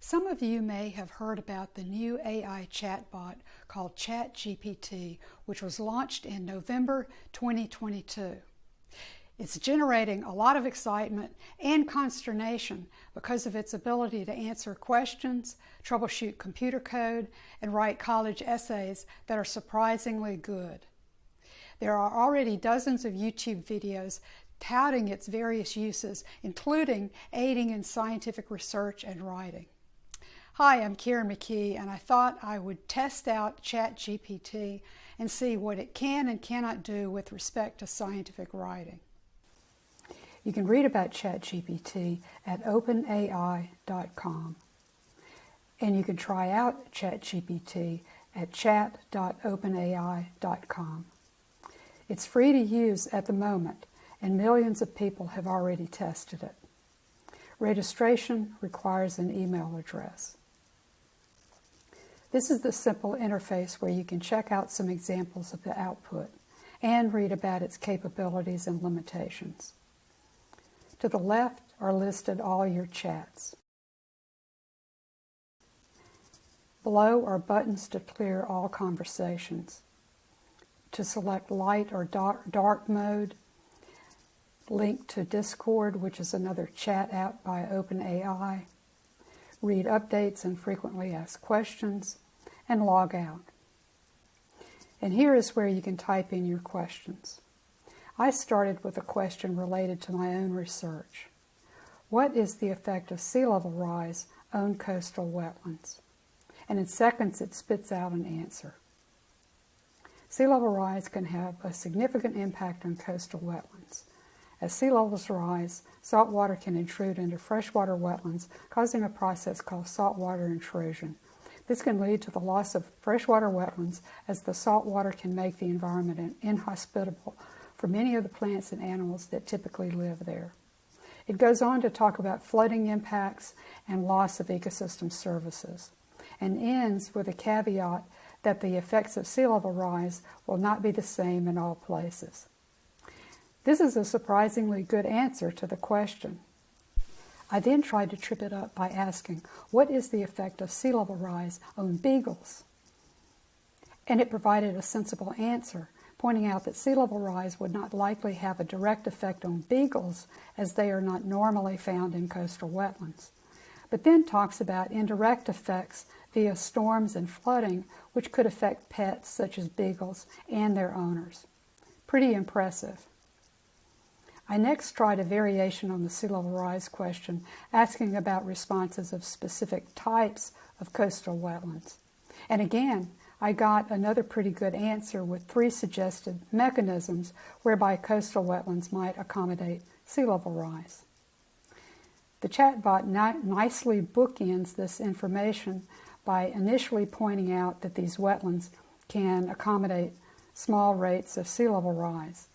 Some of you may have heard about the new AI chatbot called ChatGPT, which was launched in November 2022. It's generating a lot of excitement and consternation because of its ability to answer questions, troubleshoot computer code, and write college essays that are surprisingly good. There are already dozens of YouTube videos touting its various uses, including aiding in scientific research and writing. Hi, I'm Karen McKee, and I thought I would test out ChatGPT and see what it can and cannot do with respect to scientific writing. You can read about ChatGPT at openai.com, and you can try out ChatGPT at chat.openai.com. It's free to use at the moment, and millions of people have already tested it. Registration requires an email address. This is the simple interface where you can check out some examples of the output and read about its capabilities and limitations. To the left are listed all your chats. Below are buttons to clear all conversations. To select light or dark mode, link to Discord, which is another chat app by OpenAI, read updates and frequently asked questions, and log out. And here is where you can type in your questions. I started with a question related to my own research. What is the effect of sea level rise on coastal wetlands? And in seconds it spits out an answer. Sea level rise can have a significant impact on coastal wetlands. As sea levels rise, salt water can intrude into freshwater wetlands, causing a process called saltwater intrusion. This can lead to the loss of freshwater wetlands, as the salt water can make the environment inhospitable for many of the plants and animals that typically live there. It goes on to talk about flooding impacts and loss of ecosystem services, and ends with a caveat that the effects of sea level rise will not be the same in all places. This is a surprisingly good answer to the question. I then tried to trip it up by asking, what is the effect of sea level rise on beagles? And it provided a sensible answer, pointing out that sea level rise would not likely have a direct effect on beagles, as they are not normally found in coastal wetlands, but then talks about indirect effects via storms and flooding, which could affect pets such as beagles and their owners. Pretty impressive. I next tried a variation on the sea level rise question, asking about responses of specific types of coastal wetlands. And again, I got another pretty good answer with 3 suggested mechanisms whereby coastal wetlands might accommodate sea level rise. The chatbot nicely bookends this information by initially pointing out that these wetlands can accommodate small rates of sea level rise,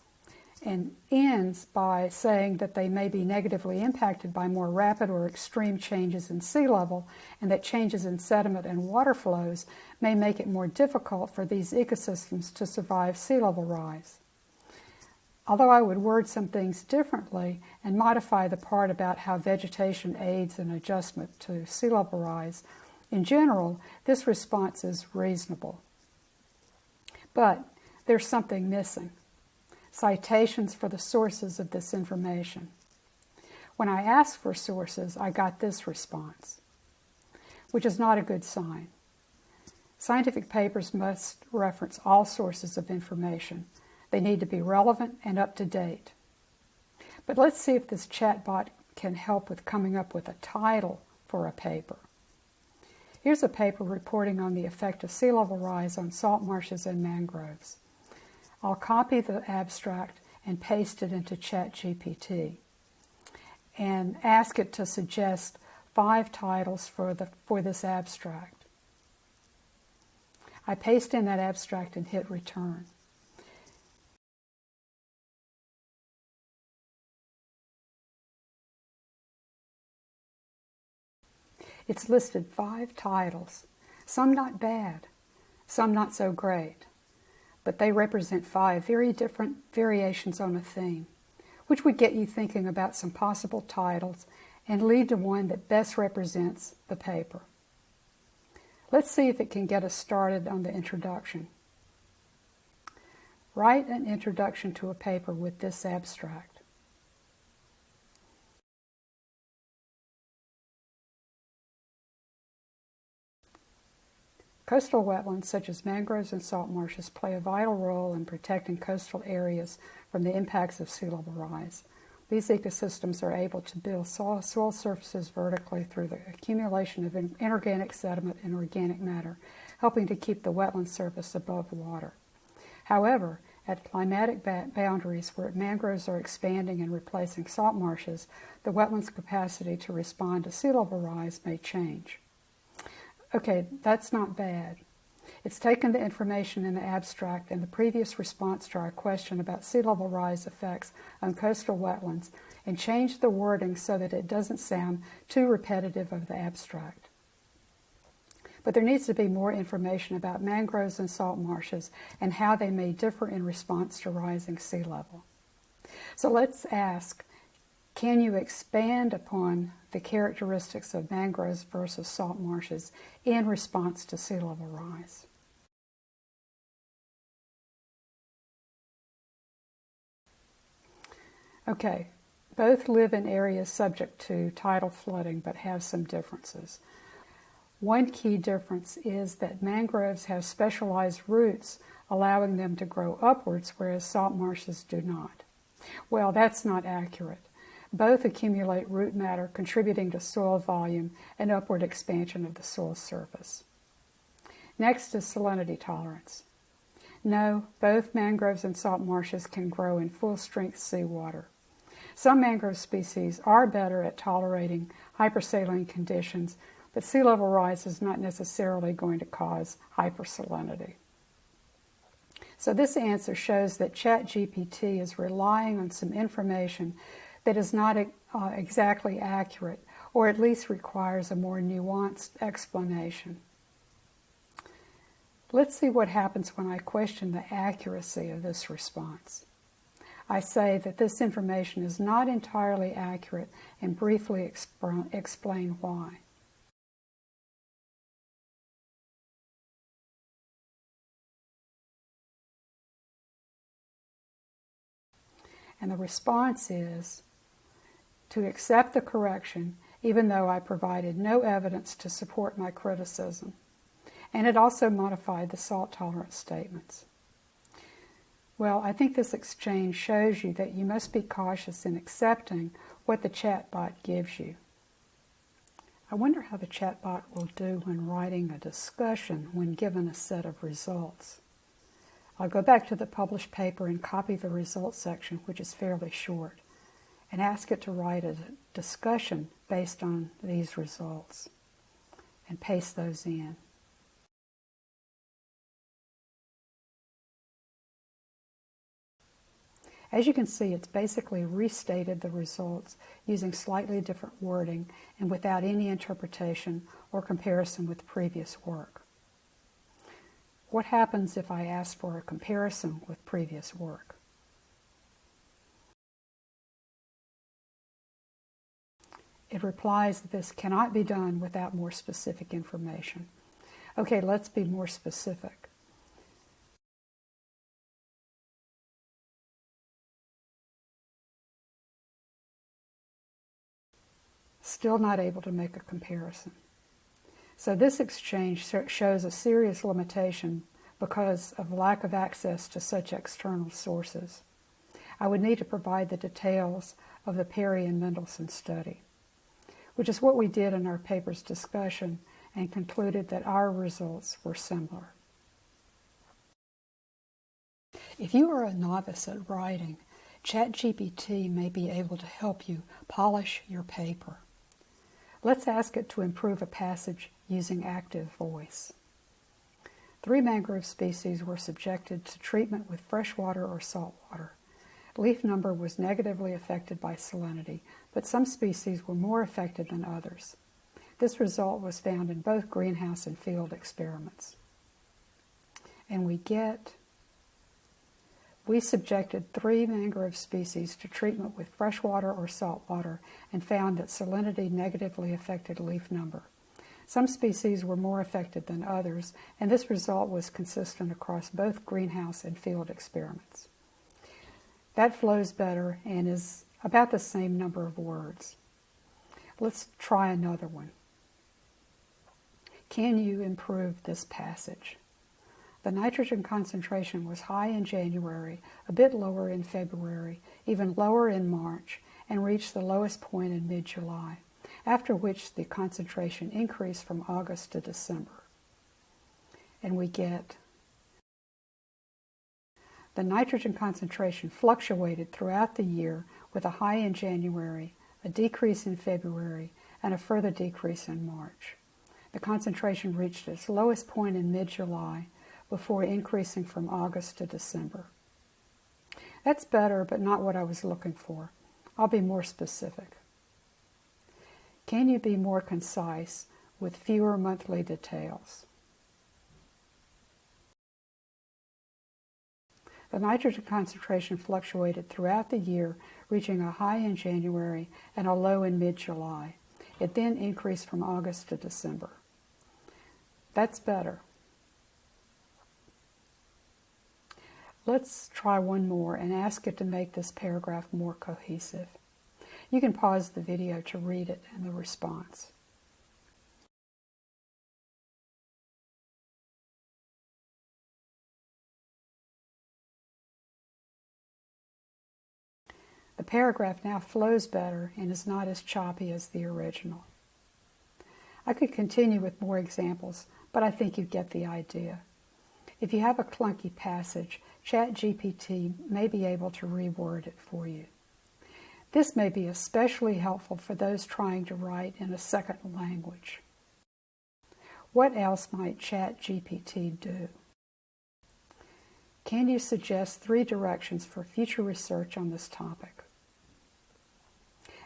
and ends by saying that they may be negatively impacted by more rapid or extreme changes in sea level, and that changes in sediment and water flows may make it more difficult for these ecosystems to survive sea level rise. Although I would word some things differently and modify the part about how vegetation aids in adjustment to sea level rise, in general, this response is reasonable. But there's something missing. Citations for the sources of this information. When I asked for sources, I got this response, which is not a good sign. Scientific papers must reference all sources of information. They need to be relevant and up to date. But let's see if this chatbot can help with coming up with a title for a paper. Here's a paper reporting on the effect of sea level rise on salt marshes and mangroves. I'll copy the abstract and paste it into ChatGPT and ask it to suggest 5 titles for this abstract. I paste in that abstract and hit return. It's listed 5 titles, some not bad, some not so great, but they represent 5 very different variations on a theme, which would get you thinking about some possible titles and lead to one that best represents the paper. Let's see if it can get us started on the introduction. Write an introduction to a paper with this abstract. Coastal wetlands such as mangroves and salt marshes play a vital role in protecting coastal areas from the impacts of sea level rise. These ecosystems are able to build soil surfaces vertically through the accumulation of inorganic sediment and organic matter, helping to keep the wetland surface above water. However, at climatic boundaries where mangroves are expanding and replacing salt marshes, the wetland's capacity to respond to sea level rise may change. Okay, that's not bad. It's taken the information in the abstract and the previous response to our question about sea level rise effects on coastal wetlands and changed the wording so that it doesn't sound too repetitive of the abstract. But there needs to be more information about mangroves and salt marshes and how they may differ in response to rising sea level. So let's ask, can you expand upon the characteristics of mangroves versus salt marshes in response to sea level rise? Okay, both live in areas subject to tidal flooding but have some differences. One key difference is that mangroves have specialized roots allowing them to grow upwards, whereas salt marshes do not. Well, that's not accurate. Both accumulate root matter, contributing to soil volume and upward expansion of the soil surface. Next is salinity tolerance. No, both mangroves and salt marshes can grow in full-strength seawater. Some mangrove species are better at tolerating hypersaline conditions, but sea level rise is not necessarily going to cause hypersalinity. So this answer shows that ChatGPT is relying on some information that is not exactly accurate, or at least requires a more nuanced explanation. Let's see what happens when I question the accuracy of this response. I say that this information is not entirely accurate and briefly explain why. And the response is to accept the correction, even though I provided no evidence to support my criticism. And it also modified the salt tolerance statements. Well, I think this exchange shows you that you must be cautious in accepting what the chatbot gives you. I wonder how the chatbot will do when writing a discussion when given a set of results. I'll go back to the published paper and copy the results section, which is fairly short, and ask it to write a discussion based on these results and paste those in. As you can see, it's basically restated the results using slightly different wording and without any interpretation or comparison with previous work. What happens if I ask for a comparison with previous work? It replies that this cannot be done without more specific information. Okay, let's be more specific. Still not able to make a comparison. So this exchange shows a serious limitation because of lack of access to such external sources. I would need to provide the details of the Perry and Mendelsohn study, which is what we did in our paper's discussion and concluded that our results were similar. If you are a novice at writing, ChatGPT may be able to help you polish your paper. Let's ask it to improve a passage using active voice. 3 mangrove species were subjected to treatment with fresh water or salt water. Leaf number was negatively affected by salinity, but some species were more affected than others. This result was found in both greenhouse and field experiments. And we get We subjected 3 mangrove species to treatment with freshwater or saltwater and found that salinity negatively affected leaf number. Some species were more affected than others, and this result was consistent across both greenhouse and field experiments. That flows better and is about the same number of words. Let's try another one. Can you improve this passage? The nitrogen concentration was high in January, a bit lower in February, even lower in March, and reached the lowest point in mid-July, after which the concentration increased from August to December. And we get the nitrogen concentration fluctuated throughout the year with a high in January, a decrease in February, and a further decrease in March. The concentration reached its lowest point in mid-July before increasing from August to December. That's better, but not what I was looking for. I'll be more specific. Can you be more concise with fewer monthly details? The nitrogen concentration fluctuated throughout the year, reaching a high in January and a low in mid-July. It then increased from August to December. That's better. Let's try one more and ask it to make this paragraph more cohesive. You can pause the video to read it and the response. The paragraph now flows better and is not as choppy as the original. I could continue with more examples, but I think you get the idea. If you have a clunky passage, ChatGPT may be able to reword it for you. This may be especially helpful for those trying to write in a second language. What else might ChatGPT do? Can you suggest 3 directions for future research on this topic?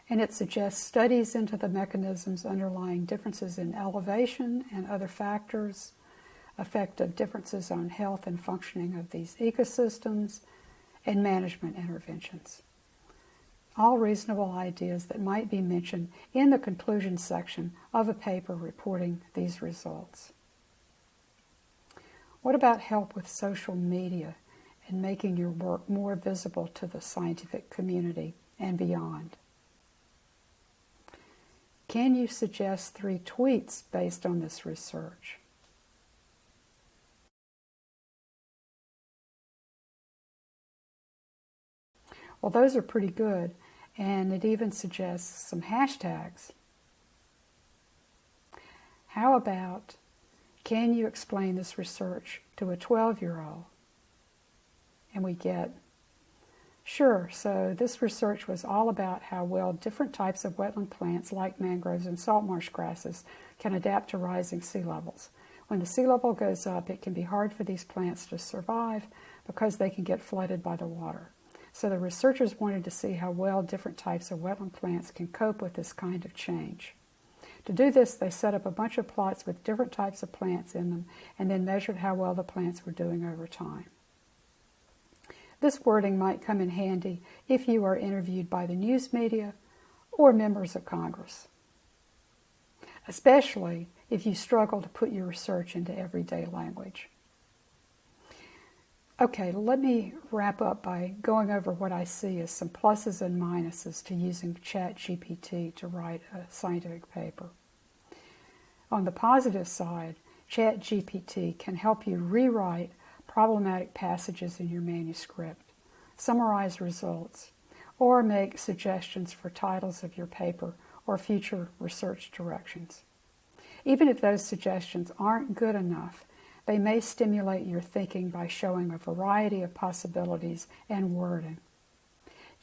And it suggests studies into the mechanisms underlying differences in elevation and other factors, effect of differences on health and functioning of these ecosystems, and management interventions. All reasonable ideas that might be mentioned in the conclusion section of a paper reporting these results. What about help with social media and making your work more visible to the scientific community and beyond? Can you suggest 3 tweets based on this research? Well, those are pretty good, and it even suggests some hashtags. How about, can you explain this research to a 12-year-old? And we get, sure, so this research was all about how well different types of wetland plants like mangroves and salt marsh grasses can adapt to rising sea levels. When the sea level goes up, it can be hard for these plants to survive because they can get flooded by the water. So the researchers wanted to see how well different types of wetland plants can cope with this kind of change. To do this, they set up a bunch of plots with different types of plants in them and then measured how well the plants were doing over time. This wording might come in handy if you are interviewed by the news media or members of Congress, especially if you struggle to put your research into everyday language. Okay, let me wrap up by going over what I see as some pluses and minuses to using ChatGPT to write a scientific paper. On the positive side, ChatGPT can help you rewrite problematic passages in your manuscript, summarize results, or make suggestions for titles of your paper or future research directions. Even if those suggestions aren't good enough, they may stimulate your thinking by showing a variety of possibilities and wording.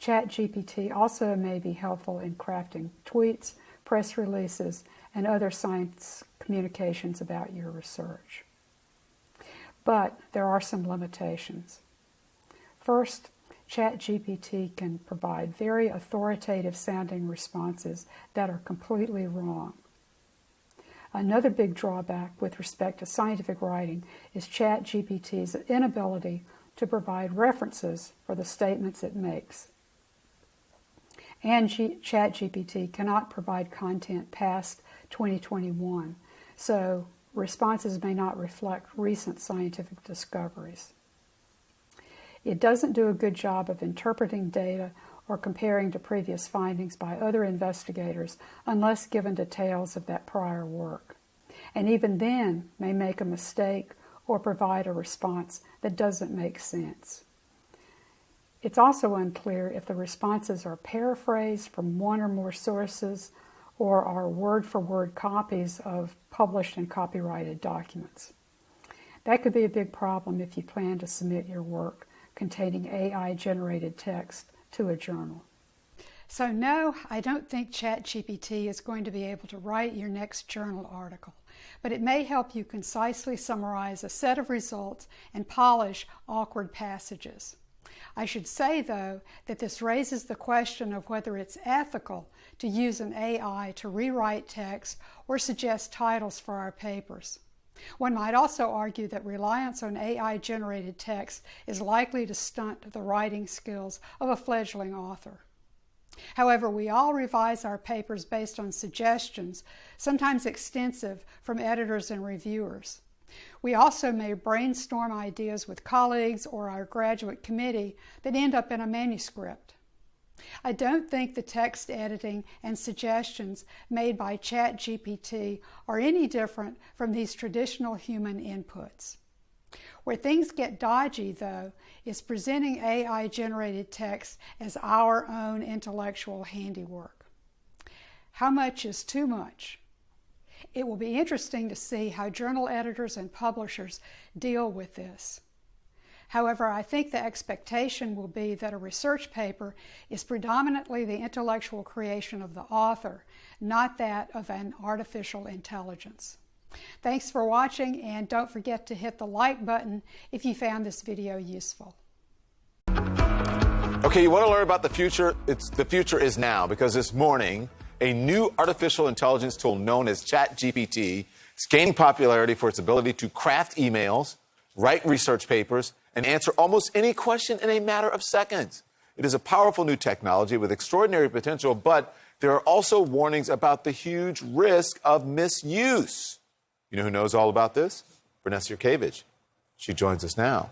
ChatGPT also may be helpful in crafting tweets, press releases, and other science communications about your research. But there are some limitations. First, ChatGPT can provide very authoritative sounding responses that are completely wrong. Another big drawback with respect to scientific writing is ChatGPT's inability to provide references for the statements it makes. And ChatGPT cannot provide content past 2021, so responses may not reflect recent scientific discoveries. It doesn't do a good job of interpreting data or comparing to previous findings by other investigators unless given details of that prior work. And even then may make a mistake or provide a response that doesn't make sense. It's also unclear if the responses are paraphrased from one or more sources or are word-for-word copies of published and copyrighted documents. That could be a big problem if you plan to submit your work containing AI-generated text to a journal. So no, I don't think ChatGPT is going to be able to write your next journal article, but it may help you concisely summarize a set of results and polish awkward passages. I should say, though, that this raises the question of whether it's ethical to use an AI to rewrite text or suggest titles for our papers. One might also argue that reliance on AI-generated text is likely to stunt the writing skills of a fledgling author. However, we all revise our papers based on suggestions, sometimes extensive, from editors and reviewers. We also may brainstorm ideas with colleagues or our graduate committee that end up in a manuscript. I don't think the text editing and suggestions made by ChatGPT are any different from these traditional human inputs. Where things get dodgy, though, is presenting AI-generated text as our own intellectual handiwork. How much is too much? It will be interesting to see how journal editors and publishers deal with this. However, I think the expectation will be that a research paper is predominantly the intellectual creation of the author, not that of an artificial intelligence. Thanks for watching, and don't forget to hit the like button if you found this video useful. Okay, you want to learn about the future? The future is now, because this morning, a new artificial intelligence tool known as ChatGPT is gaining popularity for its ability to craft emails, write research papers, and answer almost any question in a matter of seconds. It is a powerful new technology with extraordinary potential, but there are also warnings about the huge risk of misuse. You know who knows all about this? Vanessa Yurkevich. She joins us now.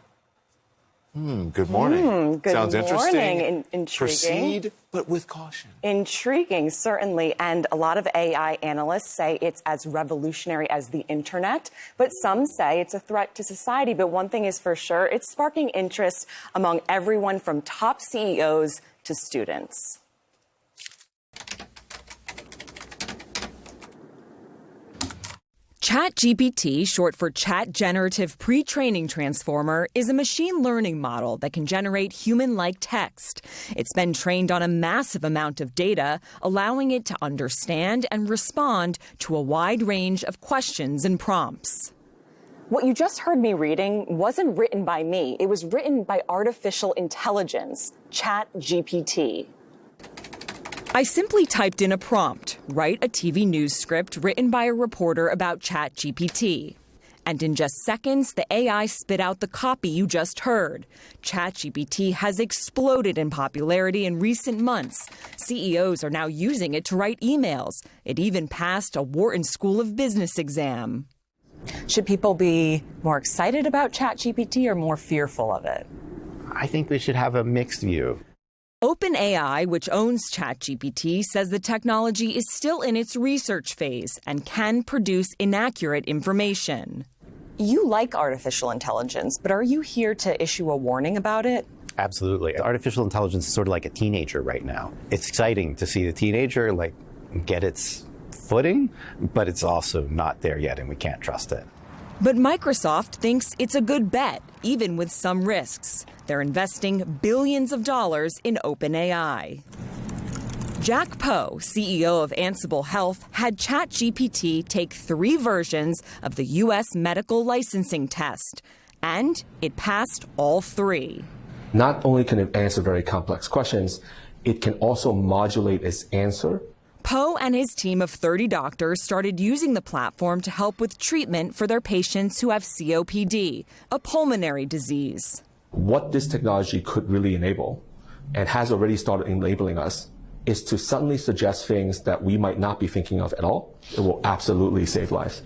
Good morning. Good Sounds morning. interesting. Intriguing. Proceed, but with caution. Intriguing, certainly. And a lot of AI analysts say it's as revolutionary as the internet, but some say it's a threat to society. But one thing is for sure, it's sparking interest among everyone from top CEOs to students. ChatGPT, short for Chat Generative Pre-Training Transformer, is a machine learning model that can generate human-like text. It's been trained on a massive amount of data, allowing it to understand and respond to a wide range of questions and prompts. What you just heard me reading wasn't written by me. It was written by artificial intelligence, ChatGPT. I simply typed in a prompt, write a TV news script written by a reporter about ChatGPT. And in just seconds, the AI spit out the copy you just heard. ChatGPT has exploded in popularity in recent months. CEOs are now using it to write emails. It even passed a Wharton School of Business exam. Should people be more excited about ChatGPT or more fearful of it? I think we should have a mixed view. OpenAI, which owns ChatGPT, says the technology is still in its research phase and can produce inaccurate information. You like artificial intelligence, but are you here to issue a warning about it? Absolutely. Artificial intelligence is sort of like a teenager right now. It's exciting to see the teenager get its footing, but it's also not there yet and we can't trust it. But Microsoft thinks it's a good bet, even with some risks. They're investing billions of dollars in OpenAI. Jack Poe, CEO of Ansible Health, had ChatGPT take 3 versions of the U.S. medical licensing test, and it passed all 3. Not only can it answer very complex questions, it can also modulate its answer. Poe and his team of 30 doctors started using the platform to help with treatment for their patients who have COPD, a pulmonary disease. What this technology could really enable, and has already started enabling us, is to suddenly suggest things that we might not be thinking of at all. It will absolutely save lives.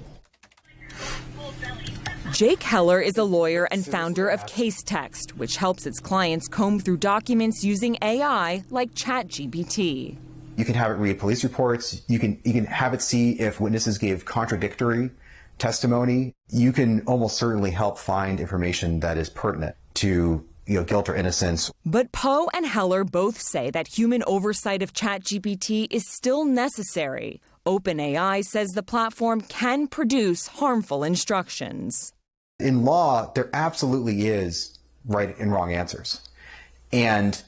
Jake Heller is a lawyer and founder of CaseText, which helps its clients comb through documents using AI like ChatGPT. You can have it read police reports. You can have it see if witnesses gave contradictory testimony. You can almost certainly help find information that is pertinent to guilt or innocence. But Poe and Heller both say that human oversight of ChatGPT is still necessary. OpenAI says the platform can produce harmful instructions. In law, there absolutely is right and wrong answers. And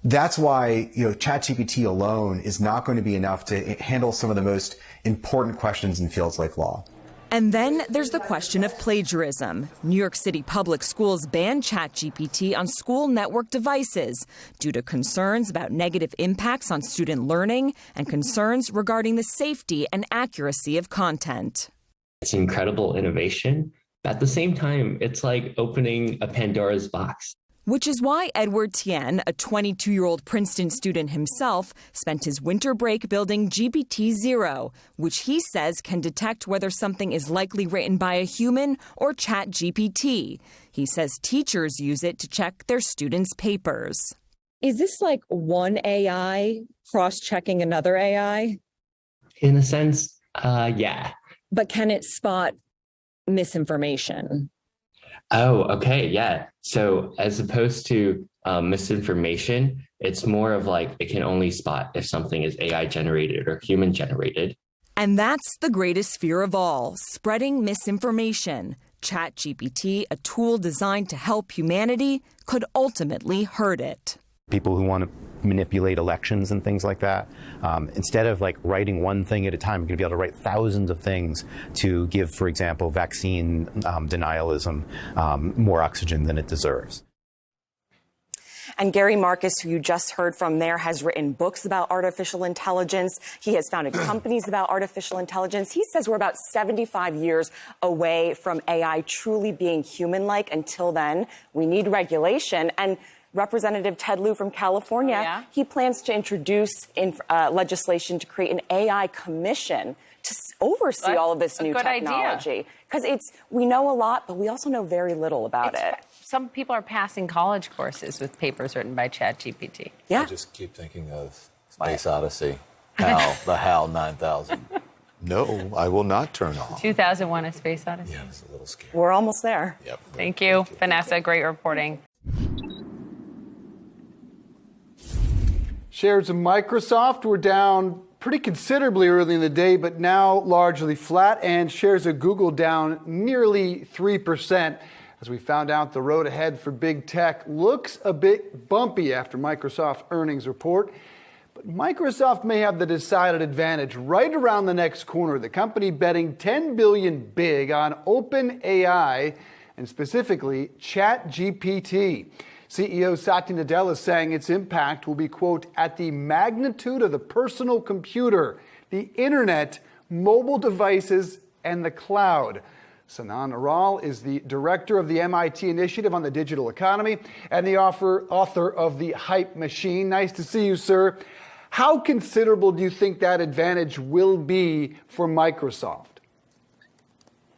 that's why, ChatGPT alone is not going to be enough to handle some of the most important questions in fields like law. And then there's the question of plagiarism. New York City public schools banned ChatGPT on school network devices due to concerns about negative impacts on student learning and concerns regarding the safety and accuracy of content. It's incredible innovation. At the same time, it's like opening a Pandora's box. Which is why Edward Tien, a 22-year-old Princeton student himself, spent his winter break building GPT-0, which he says can detect whether something is likely written by a human or ChatGPT. He says teachers use it to check their students' papers. Is this like one AI cross-checking another AI? In a sense, yeah. But can it spot misinformation? Oh, okay, yeah. So as opposed to misinformation, it's more of like it can only spot if something is AI generated or human generated. And that's the greatest fear of all, spreading misinformation. ChatGPT, a tool designed to help humanity, could ultimately hurt it. People who want to manipulate elections and things like that, instead of writing one thing at a time, you're going to be able to write thousands of things to give, for example, vaccine denialism more oxygen than it deserves. And Gary Marcus, who you just heard from there, has written books about artificial intelligence. He has founded companies about artificial intelligence. He says we're about 75 years away from AI truly being human-like. Until then, we need regulation. And Representative Ted Lieu from California, he plans to introduce legislation to create an AI commission to oversee all of this new technology. Because we know a lot, but we also know very little about it. Some people are passing college courses with papers written by ChatGPT. Yeah. I just keep thinking of Space Odyssey, the HAL 9000. No, I will not turn off. 2001: A Space Odyssey. Yeah, it's a little scary. We're almost there. Yep. Thank you, Vanessa. Great reporting. Shares of Microsoft were down pretty considerably early in the day, but now largely flat, and shares of Google down nearly 3%. As we found out, the road ahead for big tech looks a bit bumpy after Microsoft's earnings report. But Microsoft may have the decided advantage right around the next corner. The company betting $10 billion big on OpenAI, and specifically ChatGPT. CEO Satya Nadella is saying its impact will be, quote, at the magnitude of the personal computer, the internet, mobile devices, and the cloud. Sanan Aral is the director of the MIT Initiative on the Digital Economy and the author of The Hype Machine. Nice to see you, sir. How considerable do you think that advantage will be for Microsoft?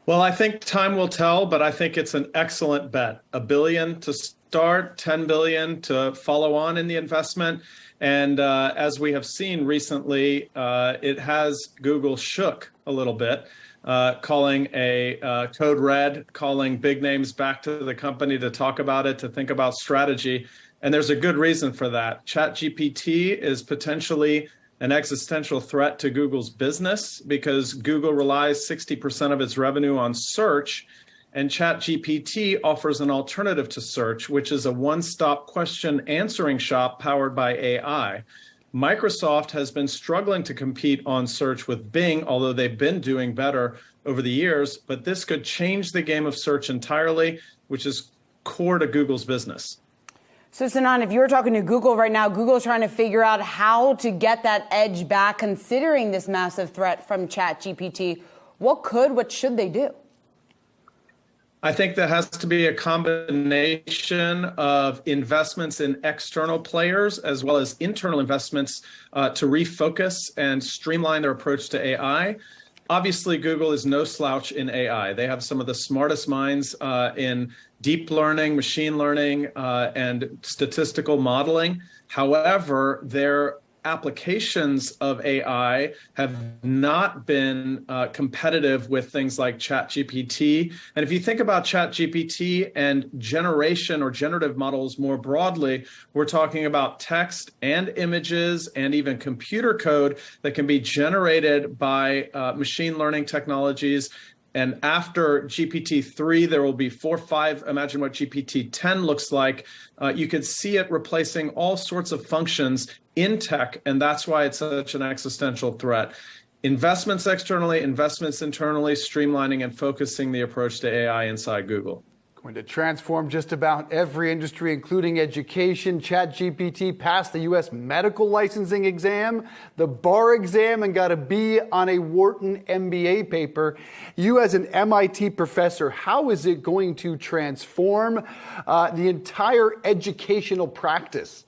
Well, I think time will tell, but I think it's an excellent bet. $1 billion to start, $10 billion to follow on in the investment. And as we have seen recently, it has Google shook a little bit, calling a code red, calling big names back to the company to talk about it, to think about strategy. And there's a good reason for that. ChatGPT is potentially an existential threat to Google's business because Google relies 60% of its revenue on search, and ChatGPT offers an alternative to search, which is a one-stop question answering shop powered by AI. Microsoft has been struggling to compete on search with Bing, although they've been doing better over the years, but this could change the game of search entirely, which is core to Google's business. So, Sanan, if you were talking to Google right now, Google's trying to figure out how to get that edge back, considering this massive threat from ChatGPT. What should they do? I think there has to be a combination of investments in external players as well as internal investments to refocus and streamline their approach to AI. Obviously, Google is no slouch in AI. They have some of the smartest minds in deep learning, machine learning, and statistical modeling. However, their applications of AI have not been competitive with things like ChatGPT. And if you think about ChatGPT and generation or generative models more broadly, we're talking about text and images and even computer code that can be generated by machine learning technologies. And after GPT-3, there will be 4, 5. Imagine what GPT-10 looks like. You could see it replacing all sorts of functions in tech, and that's why it's such an existential threat. Investments externally, investments internally, streamlining and focusing the approach to AI inside Google. Going to transform just about every industry, including education. ChatGPT passed the U.S. medical licensing exam, the bar exam, and got a B on a Wharton MBA paper. You, as an MIT professor, how is it going to transform the entire educational practice?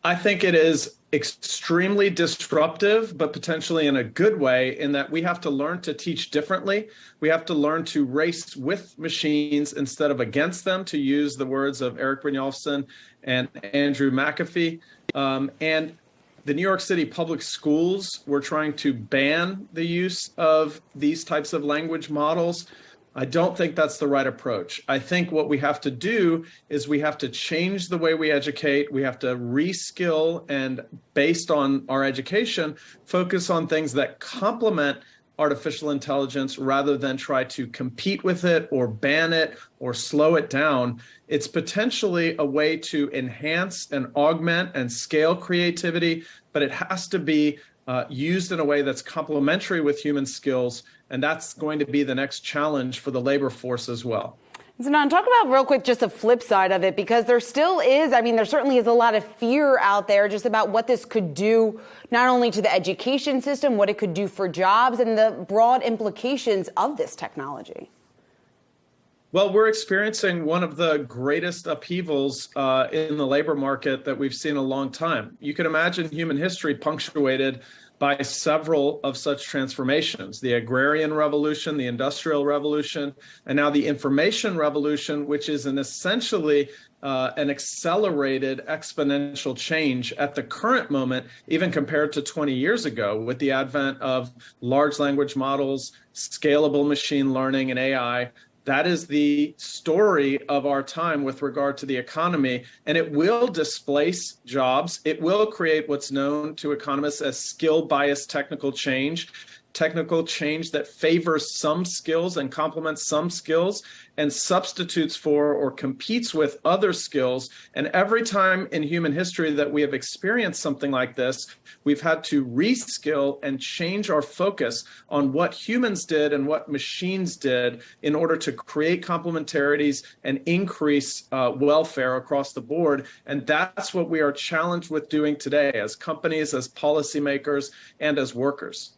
I think it is extremely disruptive, but potentially in a good way, in that we have to learn to teach differently. We have to learn to race with machines instead of against them, to use the words of Eric Brynjolfsson and Andrew McAfee. And the New York City public schools were trying to ban the use of these types of language models. I don't think that's the right approach. I think what we have to do is we have to change the way we educate. We have to reskill and, based on our education, focus on things that complement artificial intelligence rather than try to compete with it or ban it or slow it down. It's potentially a way to enhance and augment and scale creativity, but it has to be used in a way that's complementary with human skills. And that's going to be the next challenge for the labor force as well. Zanon, talk about real quick just the flip side of it, because there still is, there certainly is a lot of fear out there just about what this could do, not only to the education system, what it could do for jobs and the broad implications of this technology. Well, we're experiencing one of the greatest upheavals in the labor market that we've seen in a long time. You can imagine human history punctuated by several of such transformations: the agrarian revolution, the industrial revolution, and now the information revolution, which is essentially an accelerated exponential change at the current moment, even compared to 20 years ago, with the advent of large language models, scalable machine learning, and AI. That is the story of our time with regard to the economy, and it will displace jobs. It will create what's known to economists as skill-biased technical change that favors some skills and complements some skills and substitutes for or competes with other skills. And every time in human history that we have experienced something like this, we've had to reskill and change our focus on what humans did and what machines did in order to create complementarities and increase welfare across the board. And that's what we are challenged with doing today as companies, as policymakers, and as workers.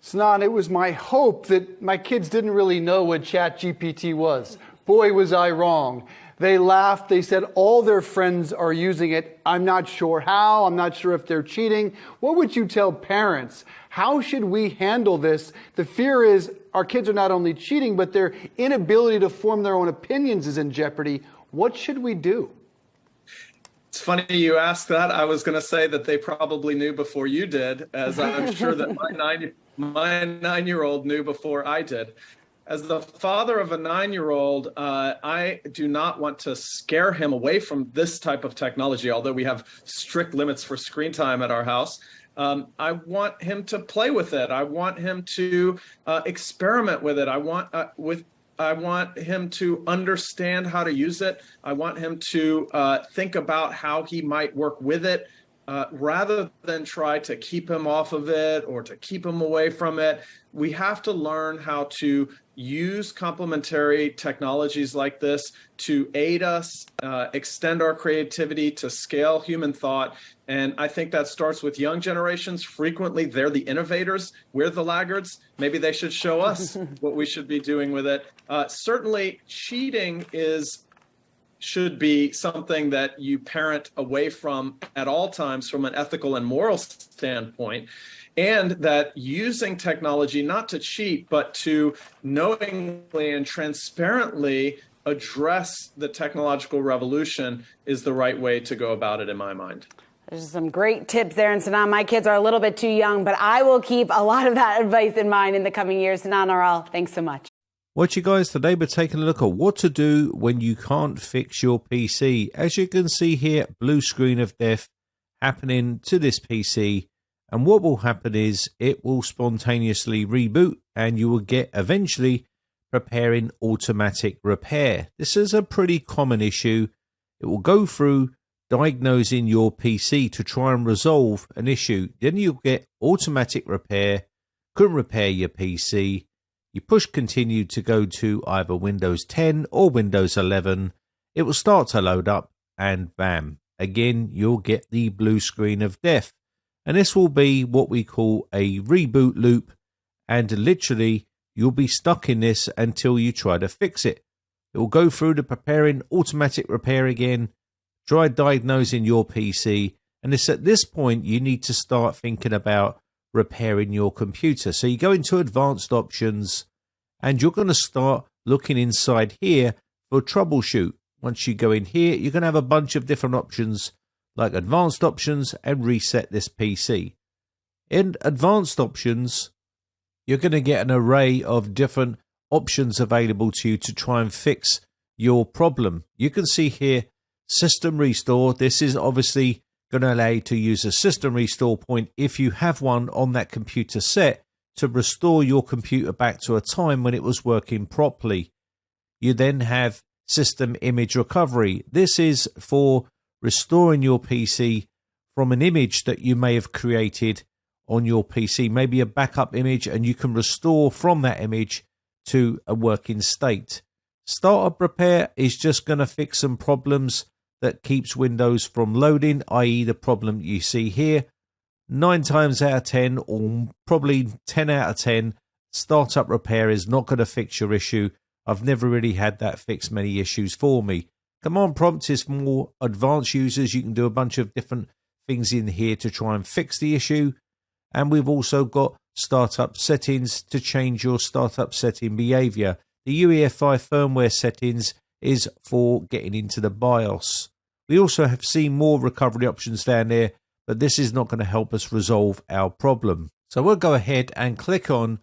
Zanon, it was my hope that my kids didn't really know what ChatGPT was. Boy, was I wrong. They laughed. They said all their friends are using it. I'm not sure how. I'm not sure if they're cheating. What would you tell parents? How should we handle this? The fear is our kids are not only cheating, but their inability to form their own opinions is in jeopardy. What should we do? It's funny you asked that. I was going to say that they probably knew before you did, as I'm sure that my nine-year-old knew before I did. As the father of a 9-year-old, I do not want to scare him away from this type of technology, although we have strict limits for screen time at our house. I want him to play with it. I want him to experiment with it. I want him to understand how to use it. I want him to think about how he might work with it. rather than try to keep him off of it or to keep him away from it, we have to learn how to use complementary technologies like this to aid us, extend our creativity, to scale human thought. And I think that starts with young generations. Frequently, they're the innovators. We're the laggards. Maybe they should show us what we should be doing with it. Certainly, cheating should be something that you parent away from at all times from an ethical and moral standpoint, and that using technology not to cheat, but to knowingly and transparently address the technological revolution is the right way to go about it, in my mind. There's some great tips there. And Sanan, my kids are a little bit too young, but I will keep a lot of that advice in mind in the coming years. Sanan Aral, thanks so much. What you guys, today we're taking a look at what to do when you can't fix your PC. As you can see here, blue screen of death happening to this PC. And what will happen is it will spontaneously reboot and you will get eventually preparing automatic repair. This is a pretty common issue. It will go through diagnosing your PC to try and resolve an issue. Then you'll get automatic repair, couldn't repair your PC. You push continue to go to either Windows 10 or Windows 11. It will start to load up and bam, again, you'll get the blue screen of death. And this will be what we call a reboot loop. And literally, you'll be stuck in this until you try to fix it. It will go through the preparing automatic repair again, try diagnosing your PC. And it's at this point you need to start thinking about repairing your computer. So you go into advanced options and you're going to start looking inside here for troubleshoot. Once you go in here, you're going to have a bunch of different options like advanced options and reset this PC. In advanced options, you're going to get an array of different options available to you to try and fix your problem. You can see here, system restore. This is obviously going to allow you to use a system restore point if you have one on that computer set to restore your computer back to a time when it was working properly. You then have system image recovery. This is for restoring your PC from an image that you may have created on your PC, maybe a backup image, and you can restore from that image to a working state. Startup repair is just going to fix some problems that keeps Windows from loading, i.e. the problem you see here. 9 times out of 10, or probably 10 out of 10, startup repair is not going to fix your issue. I've never really had that fix many issues for me. Command prompt is for more advanced users. You can do a bunch of different things in here to try and fix the issue. And we've also got startup settings to change your startup setting behavior. The UEFI firmware settings is for getting into the BIOS. We also have seen more recovery options down there, but this is not going to help us resolve our problem. So we'll go ahead and click on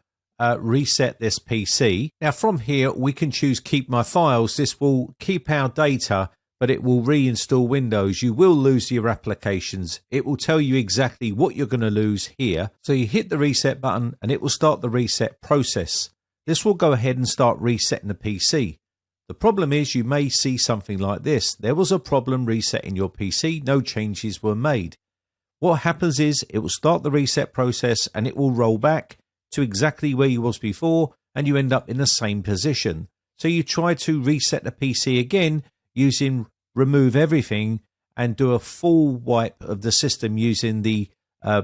reset this PC. Now from here, we can choose keep my files. This will keep our data, but it will reinstall Windows. You will lose your applications. It will tell you exactly what you're going to lose here. So you hit the reset button and it will start the reset process. This will go ahead and start resetting the PC. The problem is you may see something like this. There was a problem resetting your PC. No changes were made. What happens is it will start the reset process and it will roll back to exactly where you was before and you end up in the same position. So you try to reset the PC again using remove everything and do a full wipe of the system using the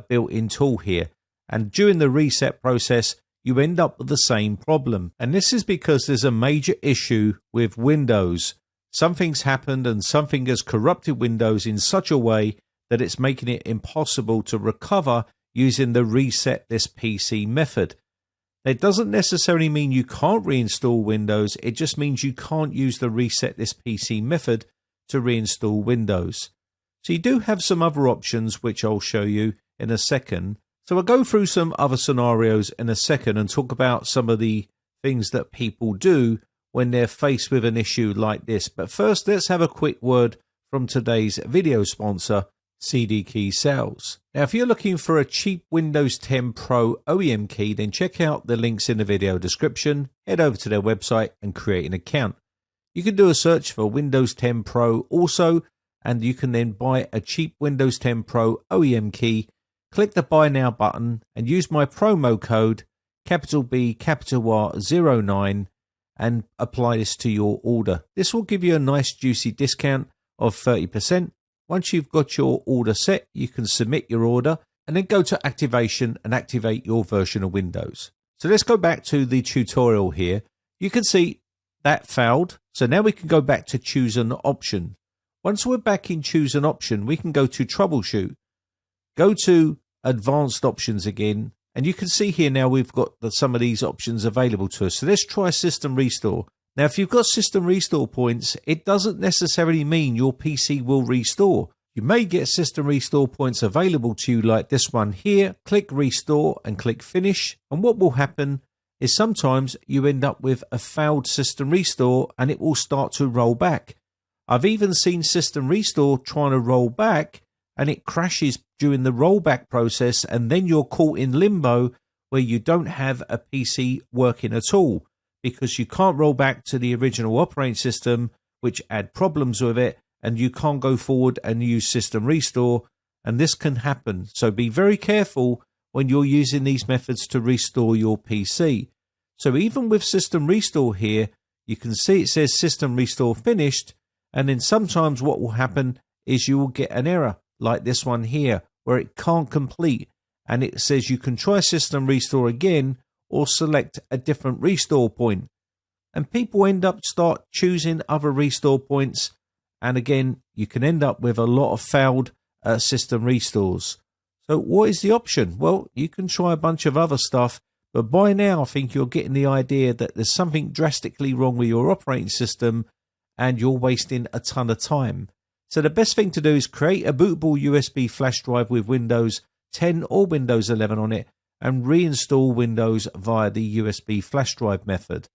built-in tool here. And during the reset process, you end up with the same problem. And this is because there's a major issue with Windows. Something's happened and something has corrupted Windows in such a way that it's making it impossible to recover using the reset this PC method. It doesn't necessarily mean you can't reinstall Windows. It just means you can't use the reset this PC method to reinstall Windows. So you do have some other options, which I'll show you in a second. So I'll go through some other scenarios in a second and talk about some of the things that people do when they're faced with an issue like this. But first, let's have a quick word from today's video sponsor, CD Key Sales. Now, if you're looking for a cheap Windows 10 Pro OEM key, then check out the links in the video description, head over to their website and create an account. You can do a search for Windows 10 Pro also, and you can then buy a cheap Windows 10 Pro OEM key, click the Buy Now button and use my promo code capital B, capital R 09 and apply this to your order. This will give you a nice juicy discount of 30%. Once you've got your order set, you can submit your order and then go to activation and activate your version of Windows. So let's go back to the tutorial here. You can see that failed. So now we can go back to choose an option. Once we're back in choose an option, we can go to troubleshoot, go to advanced options again, and you can see here now we've got some of these options available to us. So let's try system restore. Now, if you've got system restore points, it doesn't necessarily mean your PC will restore. You may get system restore points available to you like this one here. Click restore and click finish. And what will happen is sometimes you end up with a failed system restore and it will start to roll back. I've even seen system restore trying to roll back and it crashes during the rollback process, and then you're caught in limbo where you don't have a PC working at all because you can't roll back to the original operating system, which add problems with it, and you can't go forward and use system restore, and this can happen. So be very careful when you're using these methods to restore your PC. So even with system restore here, you can see it says system restore finished, and then sometimes what will happen is you will get an error like this one here where it can't complete, and it says you can try system restore again or select a different restore point. And people end up start choosing other restore points, and again you can end up with a lot of failed system restores. So what is the option? Well, you can try a bunch of other stuff, but by now I think you're getting the idea that there's something drastically wrong with your operating system and you're wasting a ton of time. So the best thing to do is create a bootable USB flash drive with Windows 10 or Windows 11 on it and reinstall Windows via the USB flash drive method.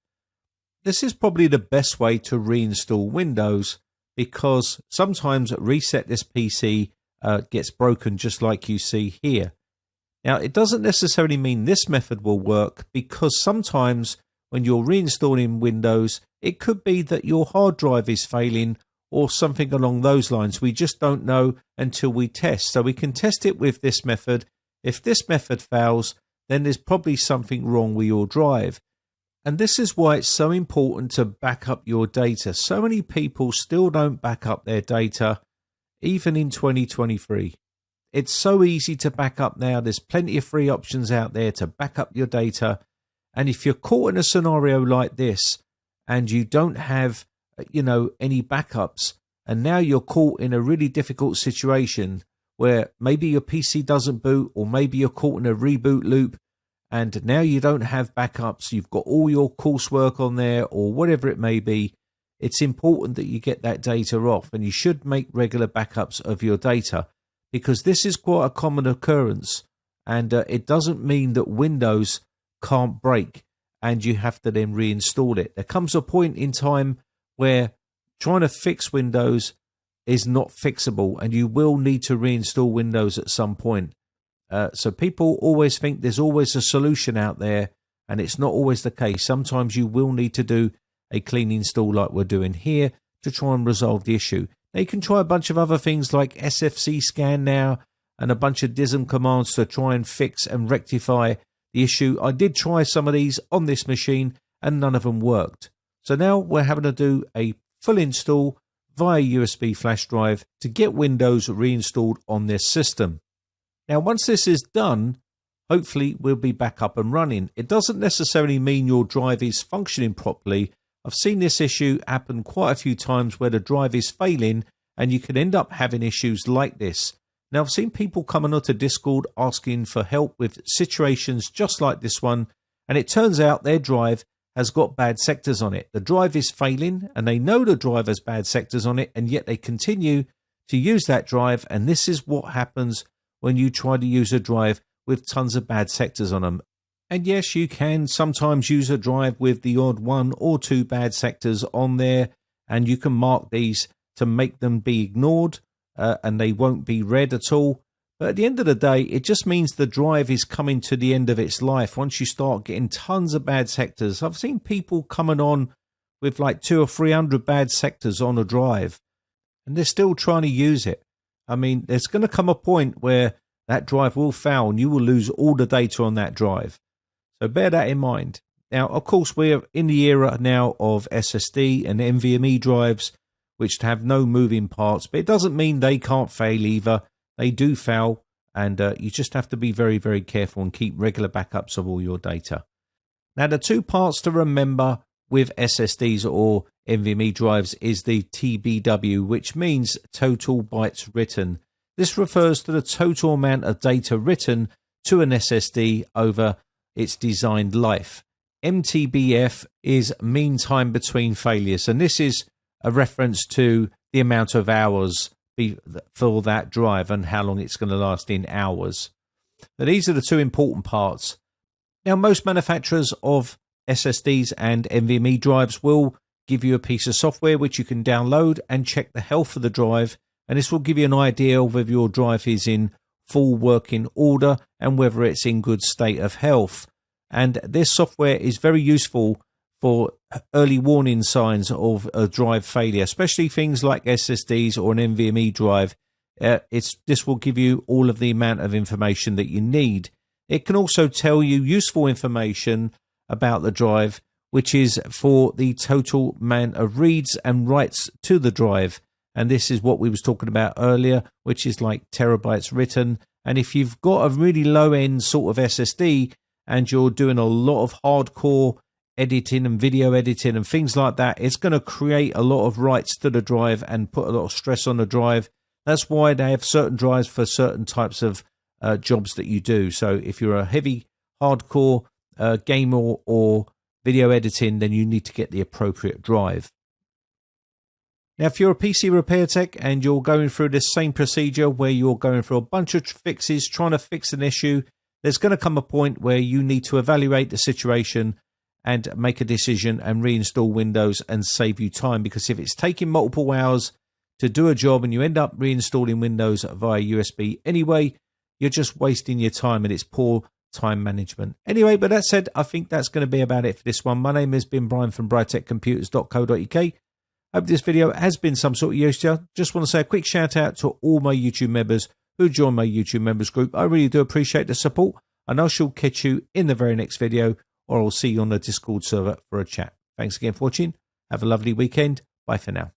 This is probably the best way to reinstall Windows because sometimes reset this PC gets broken just like you see here. Now, it doesn't necessarily mean this method will work because sometimes when you're reinstalling Windows, it could be that your hard drive is failing or something along those lines. We just don't know until we test. So we can test it with this method. If this method fails, then there's probably something wrong with your drive. And this is why it's so important to back up your data. So many people still don't back up their data, even in 2023. It's so easy to back up now. There's plenty of free options out there to back up your data. And if you're caught in a scenario like this and you don't have any backups, and now you're caught in a really difficult situation where maybe your PC doesn't boot, or maybe you're caught in a reboot loop and now you don't have backups, you've got all your coursework on there or whatever it may be, it's important that you get that data off, and you should make regular backups of your data because this is quite a common occurrence, and it doesn't mean that Windows can't break and you have to then reinstall it. There comes a point in time where trying to fix Windows is not fixable and you will need to reinstall Windows at some point. So people always think there's always a solution out there, and it's not always the case. Sometimes you will need to do a clean install like we're doing here to try and resolve the issue. Now you can try a bunch of other things like SFC scan now and a bunch of DISM commands to try and fix and rectify the issue. I did try some of these on this machine and none of them worked. So now we're having to do a full install via USB flash drive to get Windows reinstalled on this system. Now, once this is done, hopefully we'll be back up and running. It doesn't necessarily mean your drive is functioning properly. I've seen this issue happen quite a few times where the drive is failing and you can end up having issues like this. Now, I've seen people coming onto Discord asking for help with situations just like this one, and it turns out their drive has got bad sectors on it. The drive is failing and they know the drive has bad sectors on it, and yet they continue to use that drive. And this is what happens when you try to use a drive with tons of bad sectors on them. And yes, you can sometimes use a drive with the odd 1 or 2 bad sectors on there, and you can mark these to make them be ignored and they won't be read at all. But at the end of the day, it just means the drive is coming to the end of its life once you start getting tons of bad sectors. I've seen people coming on with like 200 or 300 bad sectors on a drive. and they're still trying to use it. I mean, there's going to come a point where that drive will fail and you will lose all the data on that drive. So bear that in mind. Now, of course, we're in the era now of SSD and NVMe drives, which have no moving parts, but it doesn't mean they can't fail either. They do fail, and you just have to be very, very careful and keep regular backups of all your data. Now, the two parts to remember with SSDs or NVMe drives is the TBW, which means total bytes written. This refers to the total amount of data written to an SSD over its designed life. MTBF is mean time between failures, and this is a reference to the amount of hours for that drive and how long it's going to last in hours. But these are the two important parts. Now, most manufacturers of SSDs and NVMe drives will give you a piece of software which you can download and check the health of the drive, and this will give you an idea of whether your drive is in full working order and whether it's in good state of health. And this software is very useful for early warning signs of a drive failure, especially things like SSDs or an NVMe drive. This will give you all of the amount of information that you need. It can also tell you useful information about the drive, which is for the total amount of reads and writes to the drive. And this is what we was talking about earlier, which is like terabytes written. And if you've got a really low end sort of SSD and you're doing a lot of hardcore editing and video editing and things like that, it's going to create a lot of writes to the drive and put a lot of stress on the drive. That's why they have certain drives for certain types of jobs that you do. So if you're a heavy hardcore gamer or video editing, then you need to get the appropriate drive. Now, if you're a PC repair tech and you're going through this same procedure where you're going through a bunch of fixes, trying to fix an issue, there's going to come a point where you need to evaluate the situation and make a decision and reinstall Windows and save you time. Because if it's taking multiple hours to do a job and you end up reinstalling Windows via USB anyway, you're just wasting your time and it's poor time management. Anyway, but that said, I think that's going to be about it for this one. My name has been Brian from briteccomputers.co.uk. Hope this video has been some sort of use to you. Just want to say a quick shout out to all my YouTube members who join my YouTube members group. I really do appreciate the support, and I shall catch you in the very next video, or I'll see you on the Discord server for a chat. Thanks again for watching. Have a lovely weekend. Bye for now.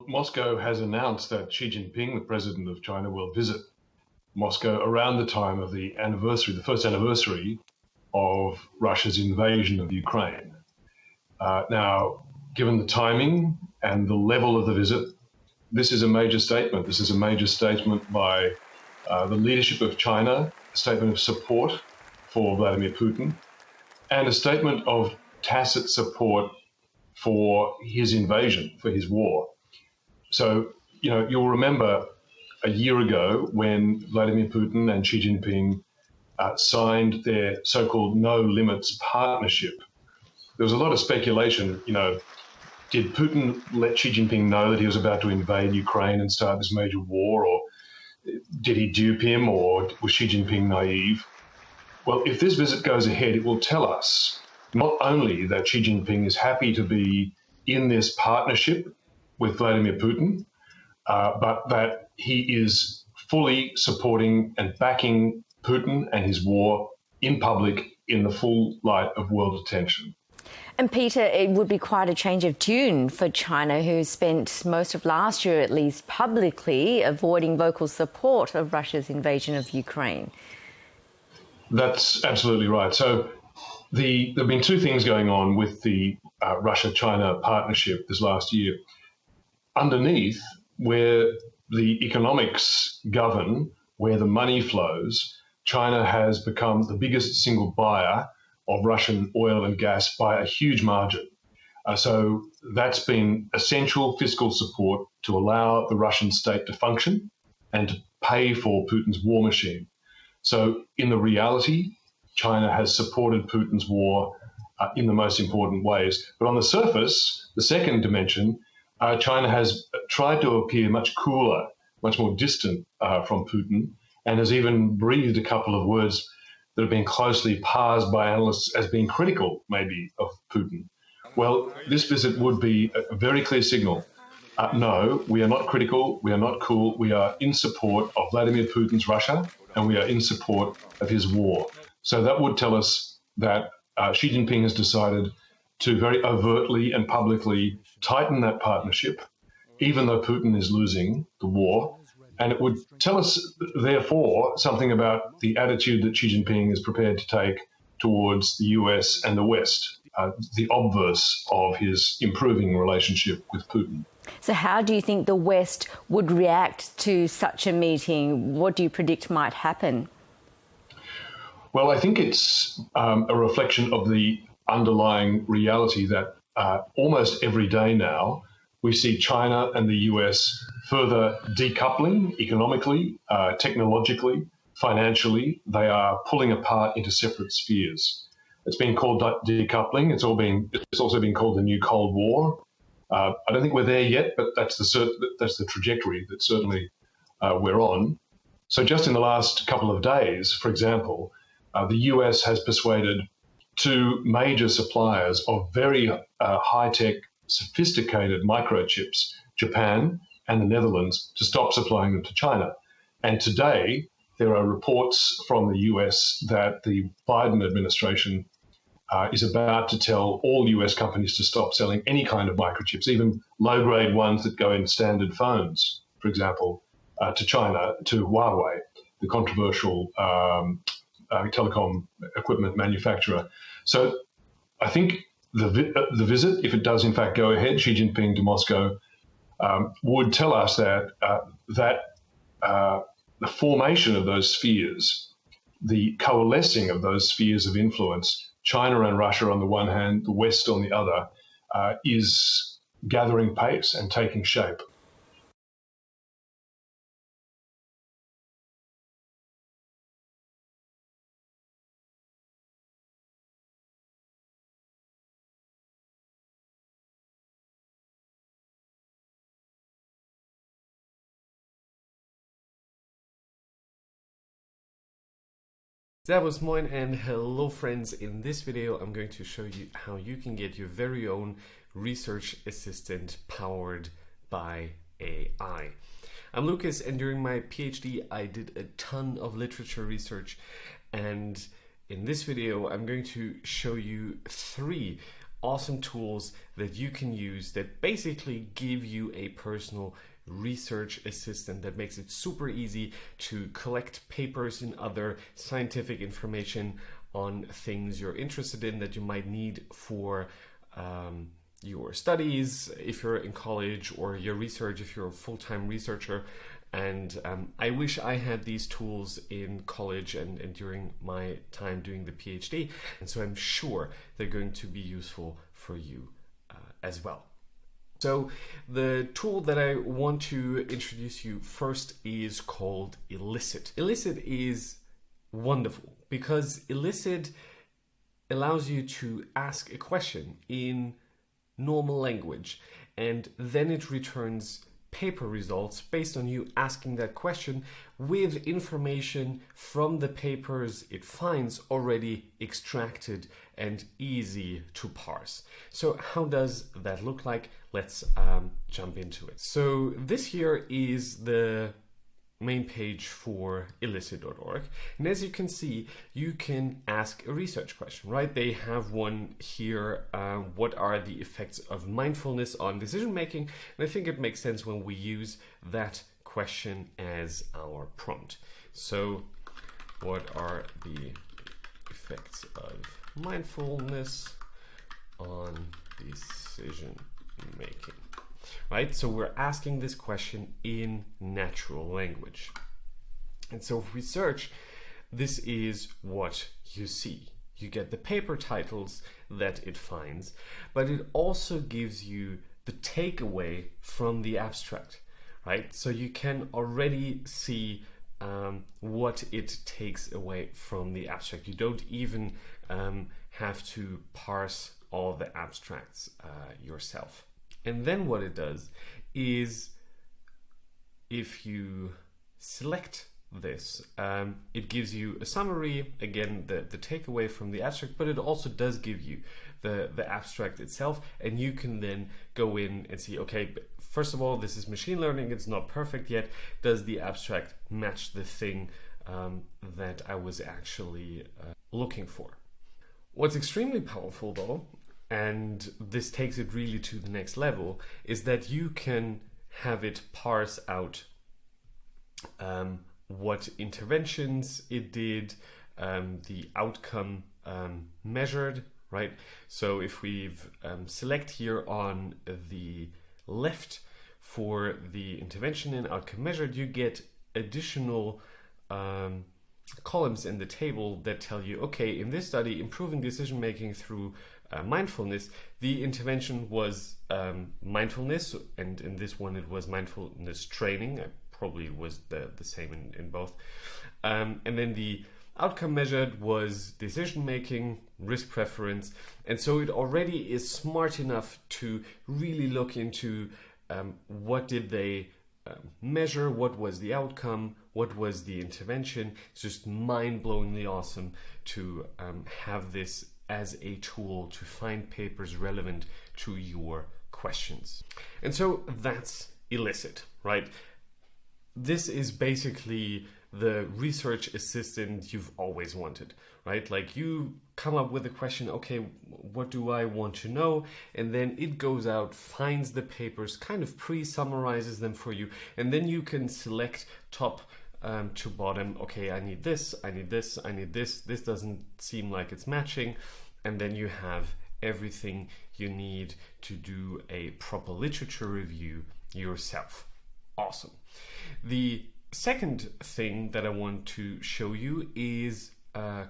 Moscow has announced that Xi Jinping, the president of China, will visit Moscow around the time of the anniversary, the first anniversary of Russia's invasion of Ukraine. Now, given the timing and the level of the visit, this is a major statement. This is a major statement by the leadership of China, a statement of support for Vladimir Putin, and a statement of tacit support for his invasion, for his war. So, you'll remember a year ago when Vladimir Putin and Xi Jinping signed their so-called no limits partnership. There was a lot of speculation, did Putin let Xi Jinping know that he was about to invade Ukraine and start this major war, or did he dupe him, or was Xi Jinping naive? Well, if this visit goes ahead, it will tell us not only that Xi Jinping is happy to be in this partnership with Vladimir Putin, but that he is fully supporting and backing Putin and his war in public in the full light of world attention. And Peter, it would be quite a change of tune for China, who spent most of last year, at least publicly, avoiding vocal support of Russia's invasion of Ukraine. That's absolutely right. So there have been two things going on with the Russia-China partnership this last year. Underneath, where the economics govern, where the money flows, China has become the biggest single buyer of Russian oil and gas by a huge margin. So that's been essential fiscal support to allow the Russian state to function and to pay for Putin's war machine. So in the reality, China has supported Putin's war in the most important ways. But on the surface, the second dimension, China has tried to appear much cooler, much more distant from Putin, and has even breathed a couple of words that have been closely parsed by analysts as being critical, maybe, of Putin. Well, this visit would be a very clear signal. No, we are not critical, we are not cool, we are in support of Vladimir Putin's Russia, and we are in support of his war. So that would tell us that Xi Jinping has decided to very overtly and publicly tighten that partnership, even though Putin is losing the war. And it would tell us, therefore, something about the attitude that Xi Jinping is prepared to take towards the US and the West, the obverse of his improving relationship with Putin. So how do you think the West would react to such a meeting? What do you predict might happen? Well, I think it's a reflection of the underlying reality that almost every day now we see China and the US further decoupling economically, technologically, financially. They are pulling apart into separate spheres. It's been called decoupling. It's also been called the new Cold War. I don't think we're there yet, but that's the trajectory that certainly we're on. So just in the last couple of days, for example, the US has persuaded two major suppliers of very high-tech, sophisticated microchips, Japan and the Netherlands, to stop supplying them to China. And today, there are reports from the US that the Biden administration is about to tell all US companies to stop selling any kind of microchips, even low-grade ones that go in standard phones, for example, to China, to Huawei, the controversial telecom equipment manufacturer. So I think the visit, if it does in fact go ahead, Xi Jinping to Moscow, would tell us that the formation of those spheres, the coalescing of those spheres of influence, China and Russia on the one hand, the West on the other, is gathering pace and taking shape. Servus, moin, and hello friends. In this video I'm going to show you how you can get your very own research assistant powered by AI. I'm Lucas, and during my PhD I did a ton of literature research, and in this video I'm going to show you 3 awesome tools that you can use that basically give you a personal research assistant that makes it super easy to collect papers and other scientific information on things you're interested in that you might need for your studies if you're in college, or your research if you're a full-time researcher. And I wish I had these tools in college and during my time doing the PhD, and so I'm sure they're going to be useful for you as well. So the tool that I want to introduce you first is called Elicit. Elicit is wonderful because Elicit allows you to ask a question in normal language, and then it returns paper results based on you asking that question with information from the papers it finds already extracted and easy to parse. So how does that look like? Let's jump into it. So this here is the main page for elicit.org, and as you can see, you can ask a research question, right? They have one here, what are the effects of mindfulness on decision making? And I think it makes sense when we use that question as our prompt. So what are the effects of mindfulness on decision making? Right, so we're asking this question in natural language. And so if we search, this is what you see. You get the paper titles that it finds, but it also gives you the takeaway from the abstract, right? So you can already see what it takes away from the abstract. You don't even have to parse all the abstracts yourself. And then what it does is, if you select this, it gives you a summary, again, the takeaway from the abstract, but it also does give you the abstract itself, and you can then go in and see, okay, first of all, this is machine learning, it's not perfect yet. Does the abstract match the thing that I was actually looking for? What's extremely powerful though, and this takes it really to the next level, is that you can have it parse out what interventions it did, the outcome measured, right? So if we've select here on the left for the intervention and outcome measured, you get additional columns in the table that tell you, okay, in this study, improving decision making through mindfulness, the intervention was mindfulness, and in this one it was mindfulness training. Probably was the same in both. And then the outcome measured was decision making, risk preference, and so it already is smart enough to really look into what did they measure, what was the outcome, what was the intervention. It's just mind-blowingly awesome to have this as a tool to find papers relevant to your questions. And so that's Elicit, right? This is basically the research assistant you've always wanted, right? Like, you come up with a question, okay, what do I want to know? And then it goes out, finds the papers, kind of pre-summarizes them for you, and then you can select top to bottom, okay, I need this, I need this, I need this doesn't seem like it's matching, and then you have everything you need to do a proper literature review yourself. Awesome. The second thing that I want to show you is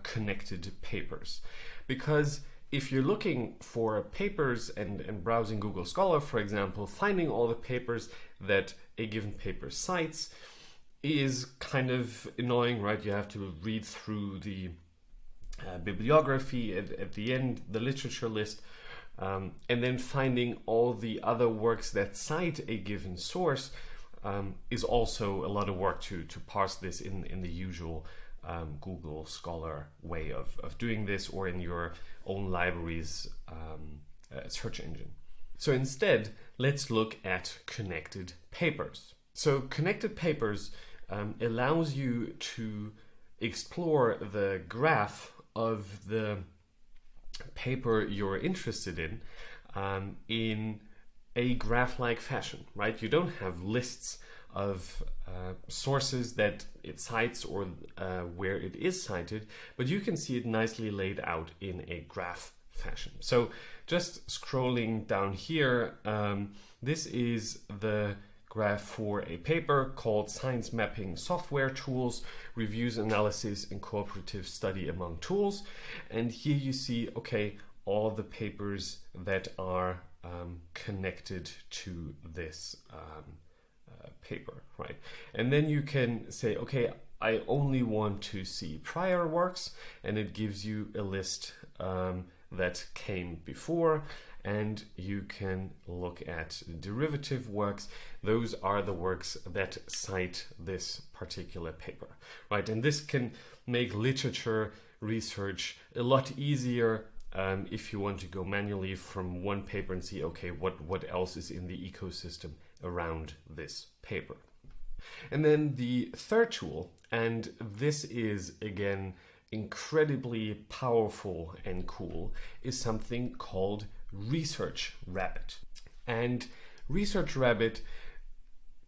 connected papers, because if you're looking for papers and browsing Google Scholar, for example, finding all the papers that a given paper cites is kind of annoying, right? You have to read through the bibliography, at the end, the literature list, and then finding all the other works that cite a given source is also a lot of work to parse this in the usual Google Scholar way of doing this, or in your own library's search engine. So instead, let's look at connected papers. So connected papers allows you to explore the graph of the paper you're interested in a graph-like fashion, right? You don't have lists of sources that it cites or where it is cited, but you can see it nicely laid out in a graph fashion. So just scrolling down here, this is the graph for a paper called Science Mapping Software Tools, Reviews, Analysis, and Cooperative Study Among Tools. And here you see, okay, all the papers that are connected to this paper, right? And then you can say, okay, I only want to see prior works, and it gives you a list that came before, and you can look at derivative works. Those are the works that cite this particular paper, right? And this can make literature research a lot easier if you want to go manually from one paper and see, okay, what else is in the ecosystem around this paper. And then the third tool, and this is again incredibly powerful and cool, is something called Research Rabbit. And Research Rabbit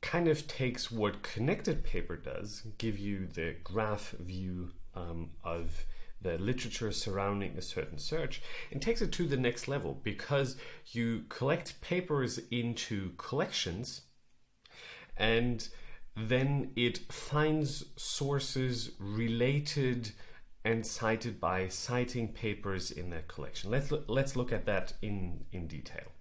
kind of takes what connected paper does, give you the graph view of the literature surrounding a certain search, and takes it to the next level, because you collect papers into collections, and then it finds sources related and cited by citing papers in that collection. Let's look at that in detail.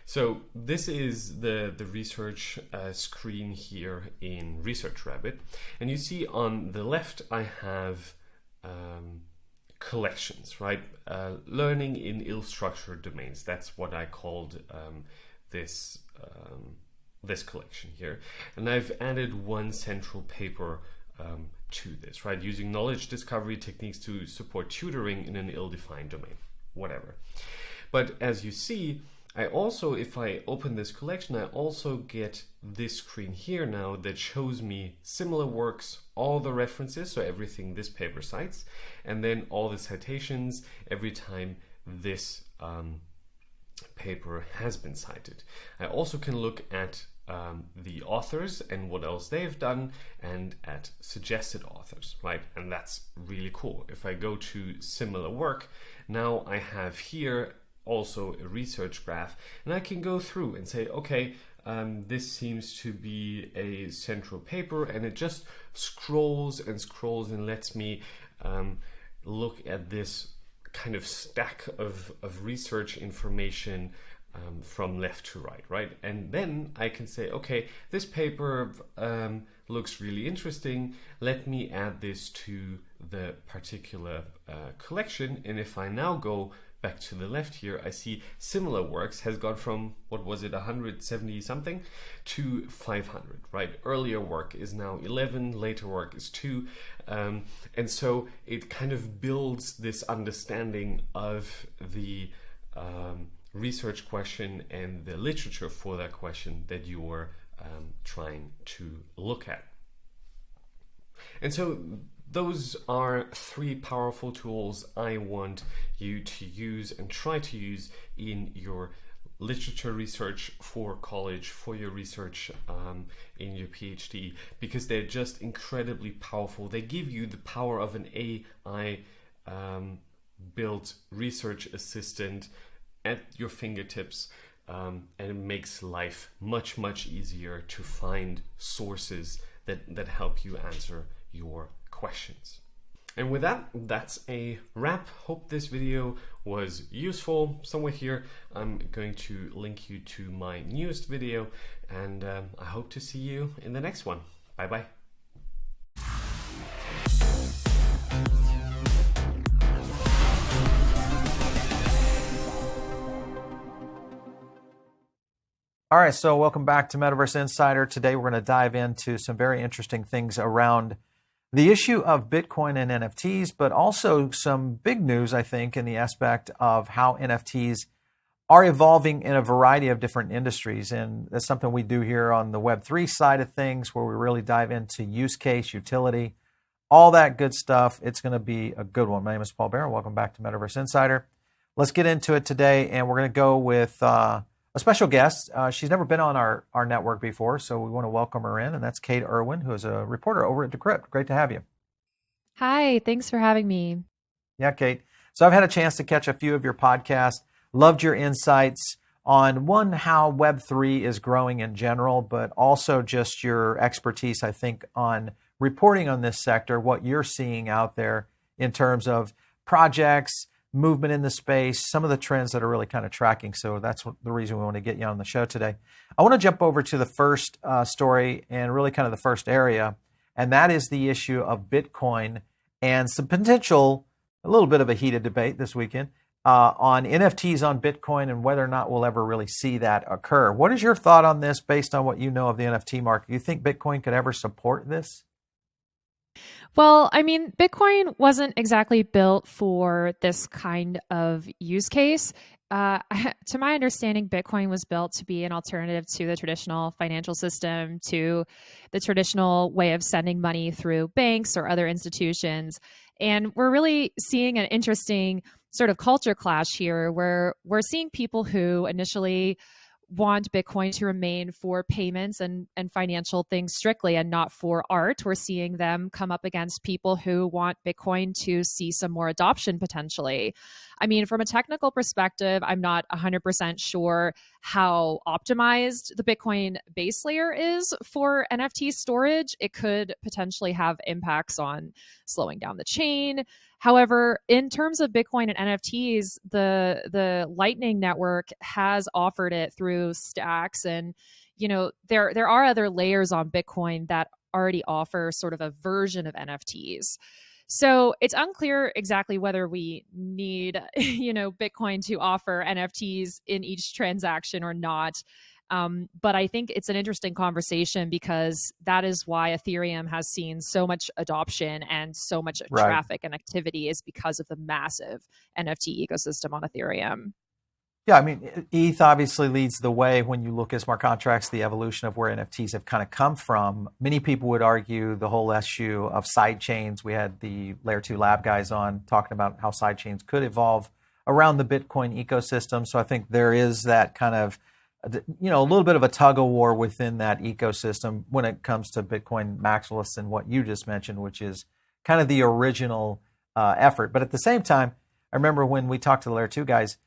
So this is the research screen here in ResearchRabbit. And you see on the left, I have collections, right? Learning in ill-structured domains. That's what I called this collection here. And I've added one central paper to this, right? Using knowledge discovery techniques to support tutoring in an ill-defined domain, whatever. But as you see, I also, if I open this collection, I also get this screen here now that shows me similar works, all the references, so everything this paper cites, and then all the citations every time this paper has been cited. I also can look at the authors and what else they've done, and at suggested authors, right? And that's really cool. If I go to similar work, now I have here also a research graph, and I can go through and say, okay, this seems to be a central paper, and it just scrolls and scrolls and lets me look at this kind of stack of research information from left to right, right? And then I can say, okay, this paper looks really interesting. Let me add this to the particular collection. And if I now go back to the left here, I see similar works has gone from, what was it, 170 something to 500, right? Earlier work is now 11, later work is 2. And so it kind of builds this understanding of the research question and the literature for that question that you're trying to look at. And so those are 3 powerful tools I want you to use and try to use in your literature research for college, for your research in your PhD, because they're just incredibly powerful. They give you the power of an AI built research assistant at your fingertips, and it makes life much, much easier to find sources that help you answer your questions. And with that, that's a wrap. Hope this video was useful. Somewhere here, I'm going to link you to my newest video, and I hope to see you in the next one. Bye-bye. All right, so welcome back to Metaverse Insider. Today we're going to dive into some very interesting things around the issue of Bitcoin and NFTs, but also some big news, I think, in the aspect of how NFTs are evolving in a variety of different industries. And that's something we do here on the Web3 side of things, where we really dive into use case, utility, all that good stuff. It's going to be a good one. My name is Paul Barron. Welcome back to Metaverse Insider. Let's get into it today, and we're going to go with a special guest. She's never been on our network before, so we want to welcome her in, and that's Kate Irwin, who is a reporter over at Decrypt. Great to have you. Hi, thanks for having me. Yeah, Kate. So I've had a chance to catch a few of your podcasts, loved your insights on, one, how Web3 is growing in general, but also just your expertise, I think, on reporting on this sector, what you're seeing out there in terms of projects, movement in the space, some of the trends that are really kind of tracking. So that's the reason we want to get you on the show today. I want to jump over to the first story, and really kind of the first area, and that is the issue of Bitcoin and some potential, a little bit of a heated debate this weekend on NFTs on Bitcoin and whether or not we'll ever really see that occur. What is your thought on this based on what you know of the NFT market? Do you think Bitcoin could ever support this? Well, I mean, Bitcoin wasn't exactly built for this kind of use case. To my understanding, Bitcoin was built to be an alternative to the traditional financial system, to the traditional way of sending money through banks or other institutions. And we're really seeing an interesting sort of culture clash here, where we're seeing people who initially want Bitcoin to remain for payments and financial things strictly, and not for art. We're seeing them come up against people who want Bitcoin to see some more adoption potentially. I mean, from a technical perspective, I'm not 100% sure how optimized the Bitcoin base layer is for NFT storage, it could potentially have impacts on slowing down the chain. However, in terms of Bitcoin and NFTs, the Lightning Network has offered it through stacks, and there are other layers on Bitcoin that already offer sort of a version of NFTs. So it's unclear exactly whether we need, Bitcoin to offer NFTs in each transaction or not. But I think it's an interesting conversation because that is why Ethereum has seen so much adoption and so much traffic and activity, is because of the massive NFT ecosystem on Ethereum. Yeah, I mean, ETH obviously leads the way when you look at smart contracts, the evolution of where NFTs have kind of come from. Many people would argue the whole issue of sidechains. We had the Layer 2 Lab guys on talking about how sidechains could evolve around the Bitcoin ecosystem. So I think there is that kind of, a little bit of a tug of war within that ecosystem when it comes to Bitcoin maximalists and what you just mentioned, which is kind of the original effort. But at the same time, I remember when we talked to the Layer 2 guys,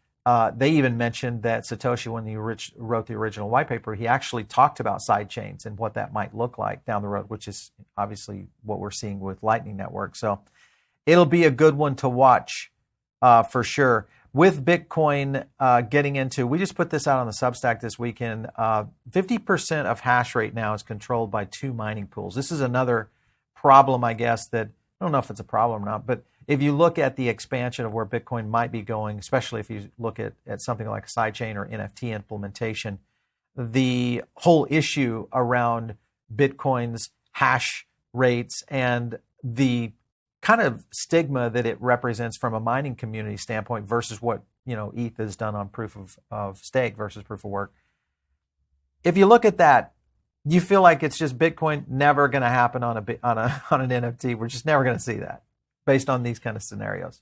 they even mentioned that Satoshi, when he wrote the original white paper, he actually talked about sidechains and what that might look like down the road, which is obviously what we're seeing with Lightning Network. So it'll be a good one to watch for sure. With Bitcoin getting into, we just put this out on the Substack this weekend, 50% of hash rate now is controlled by 2 mining pools. This is another problem, I guess, that I don't know if it's a problem or not, but if you look at the expansion of where Bitcoin might be going, especially if you look at something like a sidechain or NFT implementation, the whole issue around Bitcoin's hash rates and the kind of stigma that it represents from a mining community standpoint versus what ETH has done on proof of stake versus proof of work. If you look at that, you feel like it's just Bitcoin never going to happen on an NFT. We're just never going to see that based on these kind of scenarios.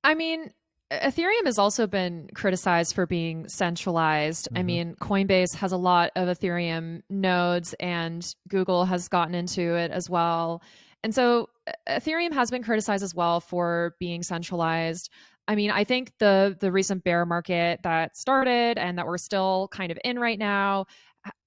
I mean, Ethereum has also been criticized for being centralized. I mean, Coinbase has a lot of Ethereum nodes, and Google has gotten into it as well. And so Ethereum has been criticized as well for being centralized. I mean, I think the recent bear market that started and that we're still kind of in right now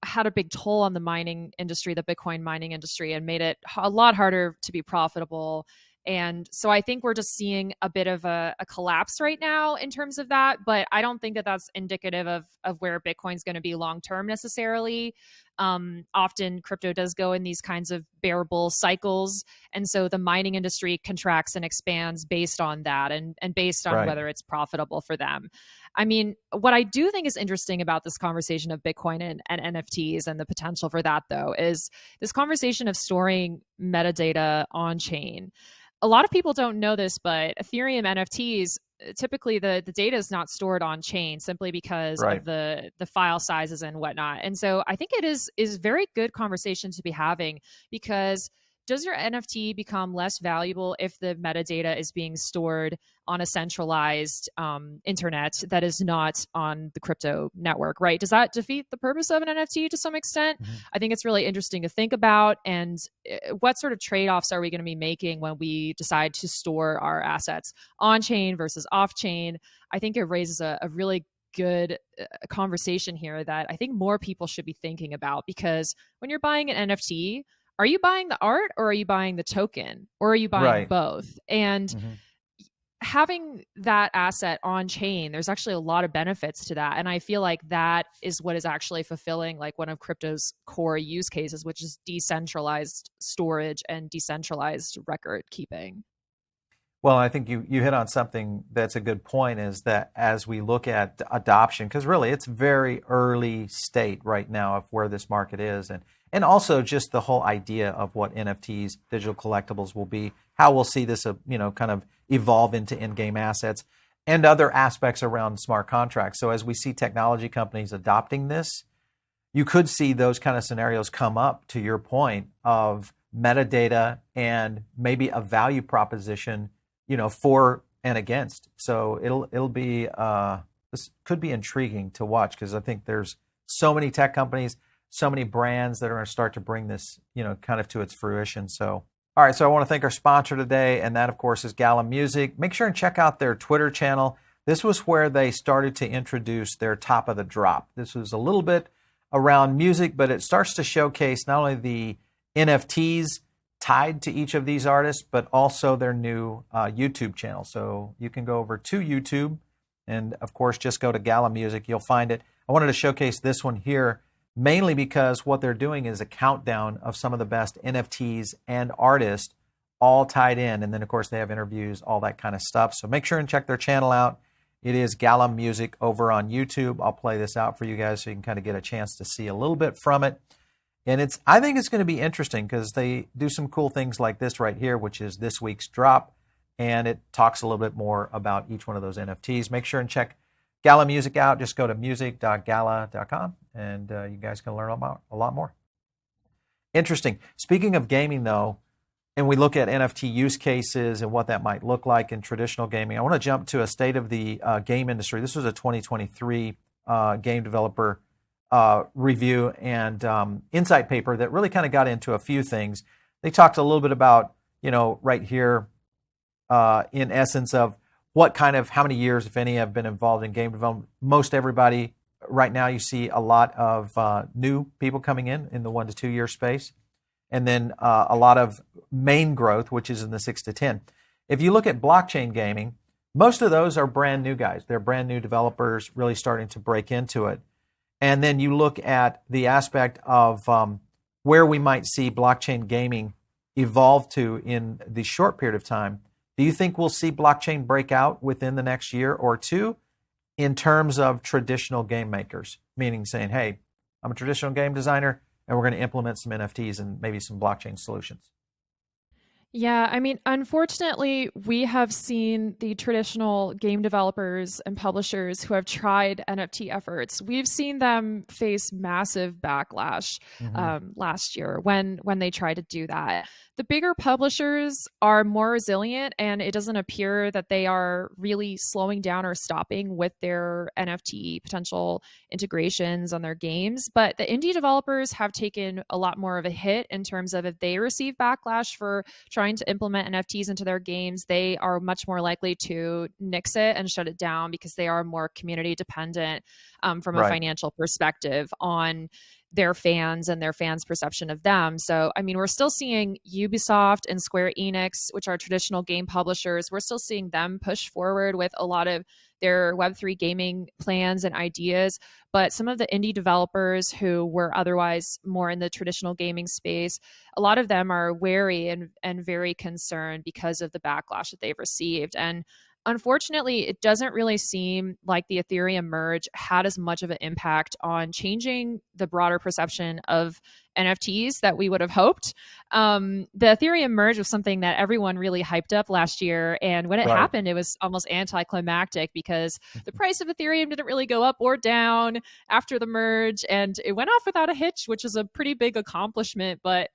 had a big toll on the mining industry, the Bitcoin mining industry, and made it a lot harder to be profitable. And so I think we're just seeing a bit of a collapse right now in terms of that, but I don't think that that's indicative of where Bitcoin's going to be long term necessarily. Often crypto does go in these kinds of bear bull cycles, and so the mining industry contracts and expands based on that and based on whether it's profitable for them. I mean, what I do think is interesting about this conversation of Bitcoin and NFTs and the potential for that, though, is this conversation of storing metadata on chain. A lot of people don't know this, but Ethereum NFTs, typically the data is not stored on chain simply because of the file sizes and whatnot. And so I think it is very good conversation to be having, because does your NFT become less valuable if the metadata is being stored on a centralized internet that is not on the crypto network, right? Does that defeat the purpose of an NFT to some extent? I think it's really interesting to think about. And what sort of trade-offs are we going to be making when we decide to store our assets on-chain versus off-chain? I think it raises a really good conversation here that I think more people should be thinking about, because when you're buying an NFT, are you buying the art or are you buying the token, or are you buying both? And having that asset on chain, there's actually a lot of benefits to that. And I feel like that is what is actually fulfilling like one of crypto's core use cases, which is decentralized storage and decentralized record keeping. Well, I think you hit on something that's a good point, is that as we look at adoption, because really it's very early state right now of where this market is, and also just the whole idea of what NFTs, digital collectibles, will be, how we'll see this, kind of evolve into in-game assets and other aspects around smart contracts. So as we see technology companies adopting this, you could see those kind of scenarios come up, to your point, of metadata and maybe a value proposition, for and against. So it'll be this could be intriguing to watch, because I think there's so many tech companies, so many brands that are going to start to bring this, kind of to its fruition. So, all right. So I want to thank our sponsor today, and that, of course, is Gala Music. Make sure and check out their Twitter channel. This was where they started to introduce their top of the drop. This was a little bit around music, but it starts to showcase not only the NFTs tied to each of these artists, but also their new YouTube channel. So you can go over to YouTube and, of course, just go to Gala Music. You'll find it. I wanted to showcase this one here, mainly because what they're doing is a countdown of some of the best NFTs and artists all tied in. And then, of course, they have interviews, all that kind of stuff. So make sure and check their channel out. It is Gala Music over on YouTube. I'll play this out for you guys so you can kind of get a chance to see a little bit from it. And I think it's going to be interesting because they do some cool things like this right here, which is this week's drop. And it talks a little bit more about each one of those NFTs. Make sure and check Gala Music out. Just go to music.gala.com and you guys can learn a lot more. Interesting. Speaking of gaming, though, and we look at NFT use cases and what that might look like in traditional gaming, I want to jump to a state of the game industry. This was a 2023 game developer review and insight paper that really kind of got into a few things. They talked a little bit about, right here, in essence of how many years, if any, have been involved in game development. Most everybody right now, you see a lot of new people coming in the 1 to 2 year space. And then a lot of main growth, which is in the 6 to 10. If you look at blockchain gaming, most of those are brand new guys. They're brand new developers really starting to break into it. And then you look at the aspect of where we might see blockchain gaming evolve to in the short period of time. Do you think we'll see blockchain break out within the next year or two in terms of traditional game makers? Meaning saying, hey, I'm a traditional game designer, and we're going to implement some NFTs and maybe some blockchain solutions. Yeah, I mean, unfortunately, we have seen the traditional game developers and publishers who have tried NFT efforts. We've seen them face massive backlash last year when they tried to do that. The bigger publishers are more resilient, and it doesn't appear that they are really slowing down or stopping with their NFT potential integrations on their games. But the indie developers have taken a lot more of a hit in terms of if they receive backlash for trying to implement NFTs into their games, they are much more likely to nix it and shut it down because they are more community dependent from a financial perspective on their fans and their fans' perception of them. So, I mean, we're still seeing Ubisoft and Square Enix, which are traditional game publishers, we're still seeing them push forward with a lot of their Web3 gaming plans and ideas. But some of the indie developers who were otherwise more in the traditional gaming space, a lot of them are wary and very concerned because of the backlash that they've received. And unfortunately, it doesn't really seem like the Ethereum merge had as much of an impact on changing the broader perception of NFTs that we would have hoped. The Ethereum merge was something that everyone really hyped up last year. And when it happened, it was almost anticlimactic because the price of Ethereum didn't really go up or down after the merge. And it went off without a hitch, which is a pretty big accomplishment. But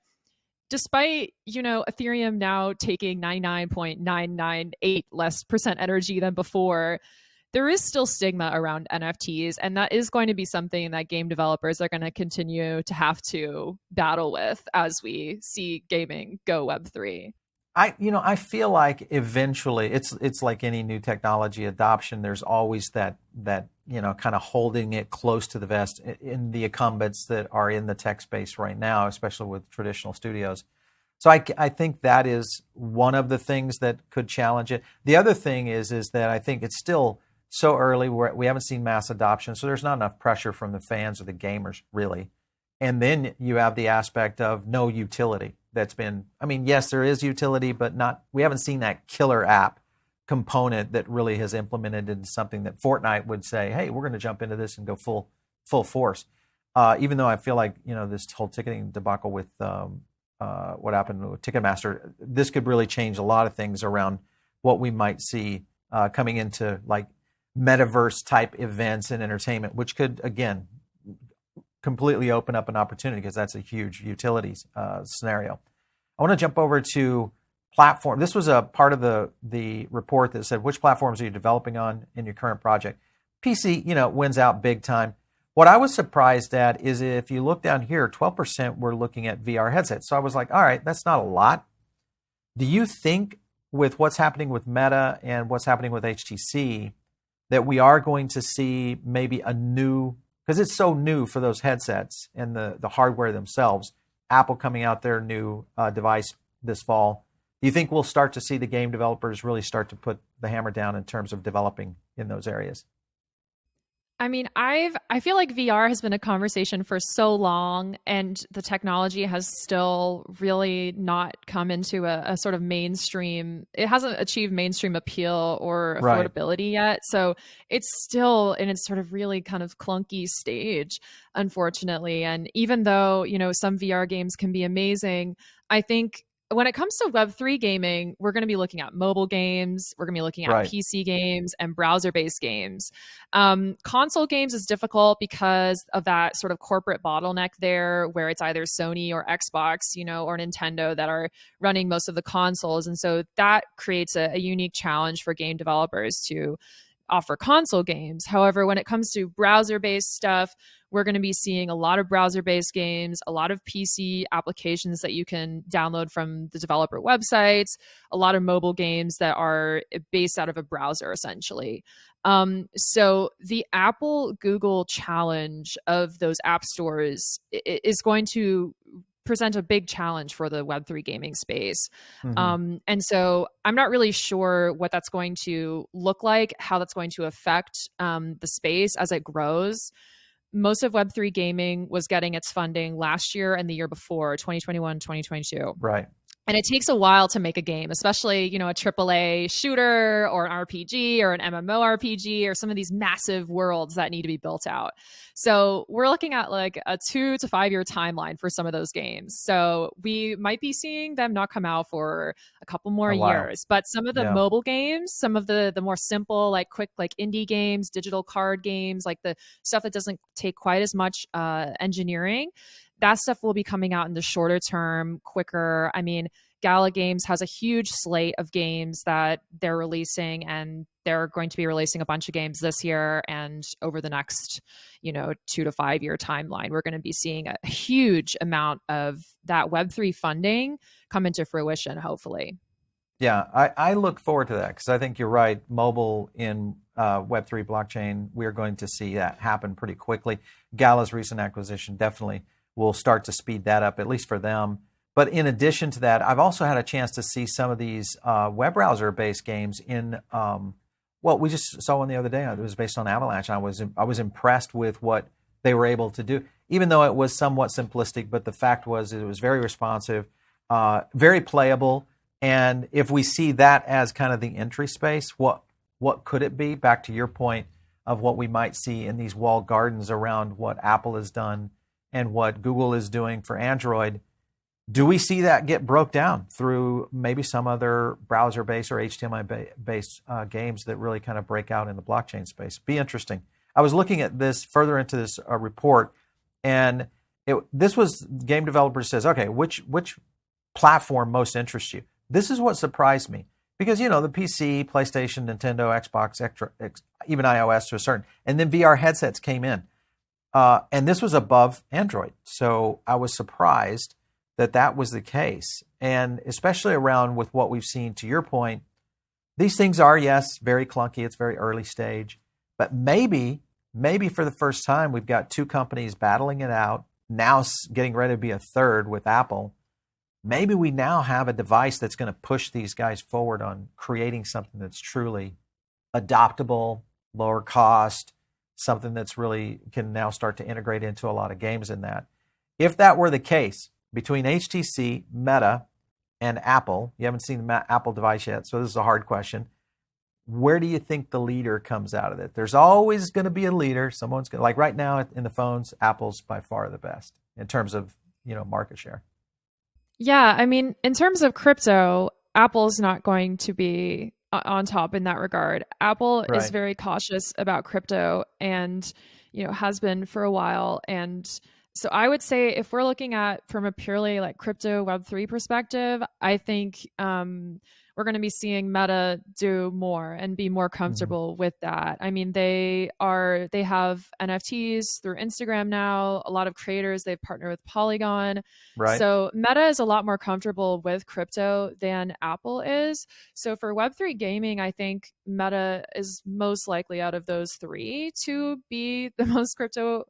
despite, Ethereum now taking 99.998 less percent energy than before, there is still stigma around NFTs, and that is going to be something that game developers are going to continue to have to battle with as we see gaming go Web3. I feel like eventually it's like any new technology adoption. There's always that kind of holding it close to the vest in the incumbents that are in the tech space right now, especially with traditional studios. So I think that is one of the things that could challenge it. The other thing is that I think it's still so early. We haven't seen mass adoption, so there's not enough pressure from the fans or the gamers, really. And then you have the aspect of no utility. That's been, yes, there is utility, but we haven't seen that killer app component that really has implemented into something that Fortnite would say, hey, we're going to jump into this and go full force. Even though I feel like, this whole ticketing debacle with what happened with Ticketmaster, this could really change a lot of things around what we might see coming into like metaverse type events and entertainment, which could, again, completely open up an opportunity because that's a huge utilities scenario. I want to jump over to platform. This was a part of the report that said, which platforms are you developing on in your current project? PC, wins out big time. What I was surprised at is if you look down here, 12% were looking at VR headsets. So I was like, all right, that's not a lot. Do you think with what's happening with Meta and what's happening with HTC, that we are going to see maybe a new, because it's so new for those headsets and the hardware themselves, Apple coming out their new device this fall. Do you think we'll start to see the game developers really start to put the hammer down in terms of developing in those areas? I mean, I feel like VR has been a conversation for so long, and the technology has still really not come into a sort of mainstream. It hasn't achieved mainstream appeal or affordability yet. So it's still in its sort of really kind of clunky stage, unfortunately. And even though, you know, some VR games can be amazing, I think when it comes to Web3 gaming, we're going to be looking at mobile games, we're going to be looking at PC games and browser-based games. Console games is difficult because of that sort of corporate bottleneck there, where it's either Sony or Xbox, you know, or Nintendo that are running most of the consoles. And so that creates a unique challenge for game developers to offer console games. However, when it comes to browser-based stuff, we're going to be seeing a lot of browser-based games, a lot of PC applications that you can download from the developer websites, a lot of mobile games that are based out of a browser, essentially. So the Apple-Google challenge of those app stores is going to present a big challenge for the Web3 gaming space. And so I'm not really sure what that's going to look like, how that's going to affect the space as it grows. Most of Web3 gaming was getting its funding last year and the year before, 2021, 2022. Right. And it takes a while to make a game, especially, you know, a AAA shooter or an RPG or an MMORPG or some of these massive worlds that need to be built out. So we're looking at like a 2 to 5 year timeline for some of those games. So we might be seeing them not come out for a couple more years. But some of the mobile games, some of the more simple, like quick, like indie games, digital card games, like the stuff that doesn't take quite as much engineering, that stuff will be coming out in the shorter term, quicker. I mean, Gala Games has a huge slate of games that they're releasing, and they're going to be releasing a bunch of games this year and over the next, you know, 2 to 5 year timeline. We're going to be seeing a huge amount of that Web3 funding come into fruition, hopefully. Yeah, I look forward to that because I think you're right. Mobile in Web3 blockchain, we're going to see that happen pretty quickly. Gala's recent acquisition definitely will start to speed that up, at least for them. But in addition to that, I've also had a chance to see some of these web browser-based games in, well, we just saw one the other day. It was based on Avalanche. I was impressed with what they were able to do, even though it was somewhat simplistic. But the fact was it was very responsive, very playable. And if we see that as kind of the entry space, what could it be? Back to your point of what we might see in these walled gardens around what Apple has done and what Google is doing for Android. Do we see that get broke down through maybe some other browser-based or HTML-based games that really kind of break out in the blockchain space? Be interesting. I was looking at this further into this report, and this was game developer says, okay, which platform most interests you? This is what surprised me because, you know, the PC, PlayStation, Nintendo, Xbox, even iOS to a certain, and then VR headsets came in. And this was above Android. So I was surprised that was the case. And especially around with what we've seen, to your point, these things are, yes, very clunky. It's very early stage. But maybe for the first time, we've got two companies battling it out, now getting ready to be a third with Apple. Maybe we now have a device that's going to push these guys forward on creating something that's truly adoptable, lower cost, something that's really can now start to integrate into a lot of games in that. If that were the case, between HTC, Meta, and Apple, you haven't seen the Apple device yet, so this is a hard question. Where do you think the leader comes out of it? There's always going to be a leader. Someone's going to, like right now in the phones, Apple's by far the best in terms of, you know, market share. Yeah, I mean, in terms of crypto, Apple's not going to be on top in that regard. Apple is very cautious about crypto and, you know, has been for a while. And so I would say if we're looking at from a purely like crypto Web3 perspective, I think we're going to be seeing Meta do more and be more comfortable with that. I mean, they have NFTs through Instagram now. A lot of creators, they've partnered with Polygon. Right. So Meta is a lot more comfortable with crypto than Apple is. So for Web3 gaming, I think Meta is most likely out of those three to be the most crypto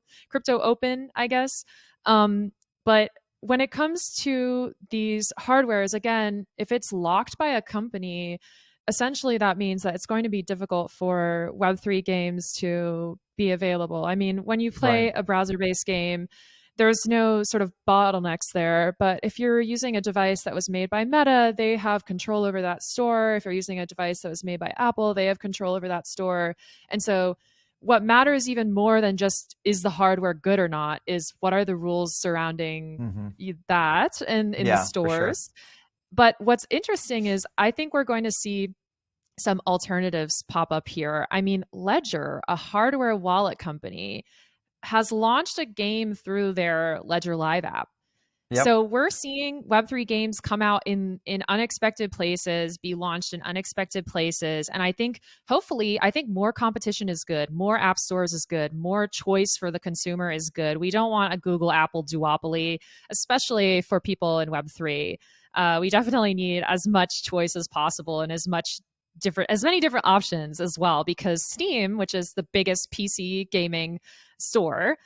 open, I guess. But when it comes to these hardwares, again, if it's locked by a company, essentially that means that it's going to be difficult for Web3 games to be available. I mean, when you play a browser-based game, there's no sort of bottlenecks there. But if you're using a device that was made by Meta, they have control over that store. If you're using a device that was made by Apple, they have control over that store. And so what matters even more than just is the hardware good or not is what are the rules surrounding that and in the stores. Sure. But what's interesting is I think we're going to see some alternatives pop up here. I mean, Ledger, a hardware wallet company, has launched a game through their Ledger Live app. Yep. So we're seeing Web3 games come out in unexpected places, be launched in unexpected places. And I think, hopefully, more competition is good. More app stores is good. More choice for the consumer is good. We don't want a Google Apple duopoly, especially for people in Web3. We definitely need as much choice as possible and as many different options as well, because Steam, which is the biggest PC gaming store,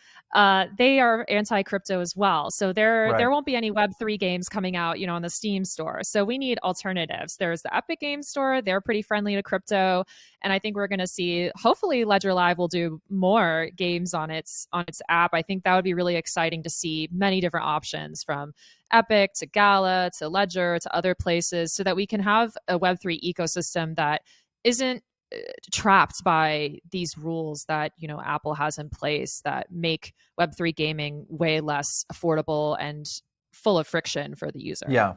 they are anti-crypto as well. So there won't be any Web3 games coming out, on the Steam store. So we need alternatives. There's the Epic Games Store. They're pretty friendly to crypto. And I think we're going to see, hopefully Ledger Live will do more games on its app. I think that would be really exciting to see many different options from Epic to Gala to Ledger to other places, so that we can have a Web3 ecosystem that isn't trapped by these rules that Apple has in place that make Web3 gaming way less affordable and full of friction for the user. Yeah.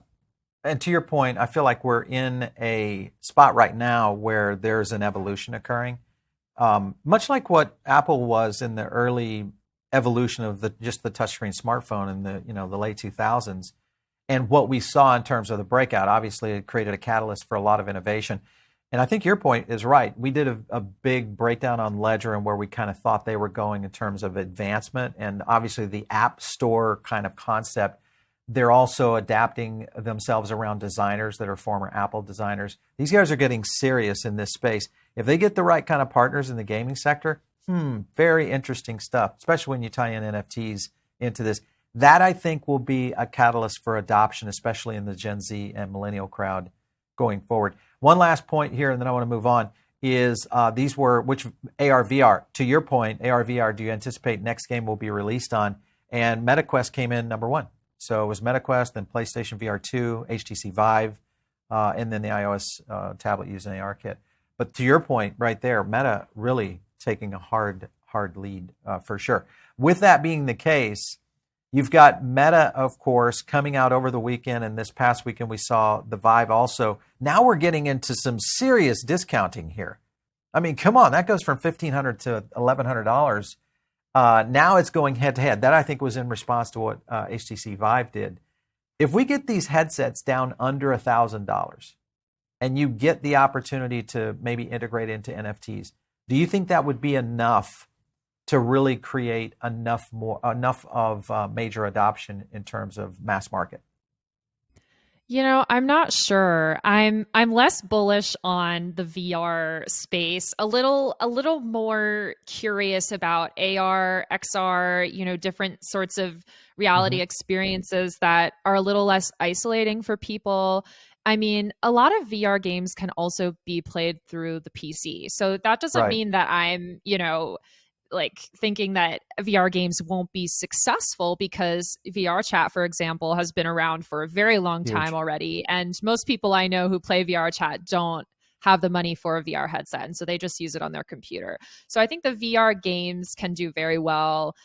And to your point, I feel like we're in a spot right now where there's an evolution occurring, much like what Apple was in the early evolution of the touchscreen smartphone in the late 2000s, and what we saw in terms of the breakout. Obviously, it created a catalyst for a lot of innovation. And I think your point is right. We did a big breakdown on Ledger and where we kind of thought they were going in terms of advancement, and obviously the app store kind of concept. They're also adapting themselves around designers that are former Apple designers. These guys are getting serious in this space. If they get the right kind of partners in the gaming sector, very interesting stuff, especially when you tie in NFTs into this. That, I think, will be a catalyst for adoption, especially in the Gen Z and millennial crowd going forward. One last point here, and then I want to move on, is these were, which AR, VR. To your point, AR, VR, do you anticipate next game will be released on? And MetaQuest came in number one. So it was MetaQuest, then PlayStation VR 2, HTC Vive, and then the iOS tablet using ARKit. But to your point right there, Meta really taking a hard lead for sure. With that being the case, you've got Meta, of course, coming out over the weekend, and this past weekend we saw the Vive also. Now we're getting into some serious discounting here. I mean, come on, that goes from $1,500 to $1,100. Now it's going head-to-head. That, I think, was in response to what HTC Vive did. If we get these headsets down under $1,000 and you get the opportunity to maybe integrate into NFTs, do you think that would be enough to really create enough of major adoption in terms of mass market? I'm not sure. I'm less bullish on the VR space. A little more curious about AR, XR, different sorts of reality experiences that are a little less isolating for people. I mean, a lot of VR games can also be played through the PC. So that doesn't mean that I'm, thinking that VR games won't be successful, because VR chat, for example, has been around for a very long time already. And most people I know who play VR chat don't have the money for a VR headset, and so they just use it on their computer. So I think the VR games can do very well.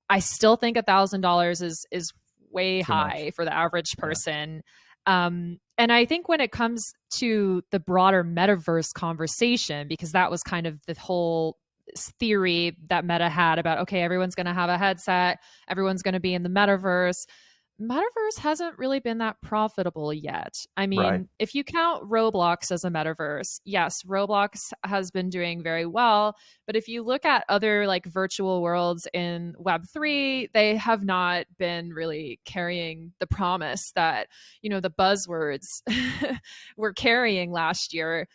I still think $1,000 is way high for the average person. And I think when it comes to the broader metaverse conversation, because that was kind of the whole theory that Meta had about, okay, everyone's going to have a headset, everyone's going to be in the metaverse. metaverse hasn't really been that profitable yet. I mean, Right. if you count Roblox as a metaverse, yes, Roblox has been doing very well. But if you look at other like virtual worlds in Web3, they have not been really carrying the promise that, the buzzwords were carrying last year.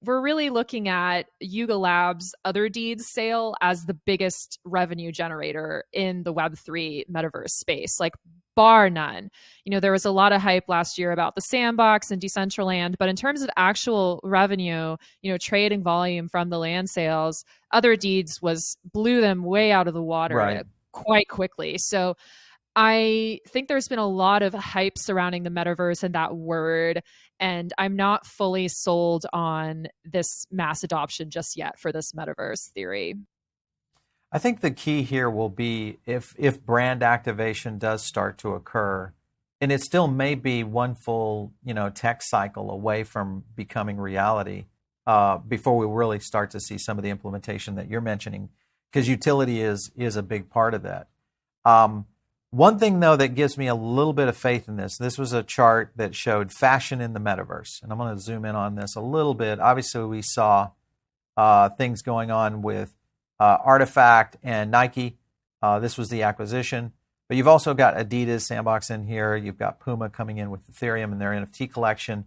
We're really looking at Yuga Labs' Other Deeds sale as the biggest revenue generator in the Web3 metaverse space, like bar none. There was a lot of hype last year about the sandbox and Decentraland, but in terms of actual revenue, trading volume from the land sales, Other Deeds blew them way out of the water Right. quite quickly. So I think there's been a lot of hype surrounding the metaverse and that word, and I'm not fully sold on this mass adoption just yet for this metaverse theory. I think the key here will be if brand activation does start to occur, and it still may be one full tech cycle away from becoming reality before we really start to see some of the implementation that you're mentioning, because utility is a big part of that. One thing, though, that gives me a little bit of faith in this was a chart that showed fashion in the metaverse. And I'm going to zoom in on this a little bit. Obviously, we saw things going on with Artifact and Nike. This was the acquisition. But you've also got Adidas, Sandbox in here. You've got Puma coming in with Ethereum and their NFT collection.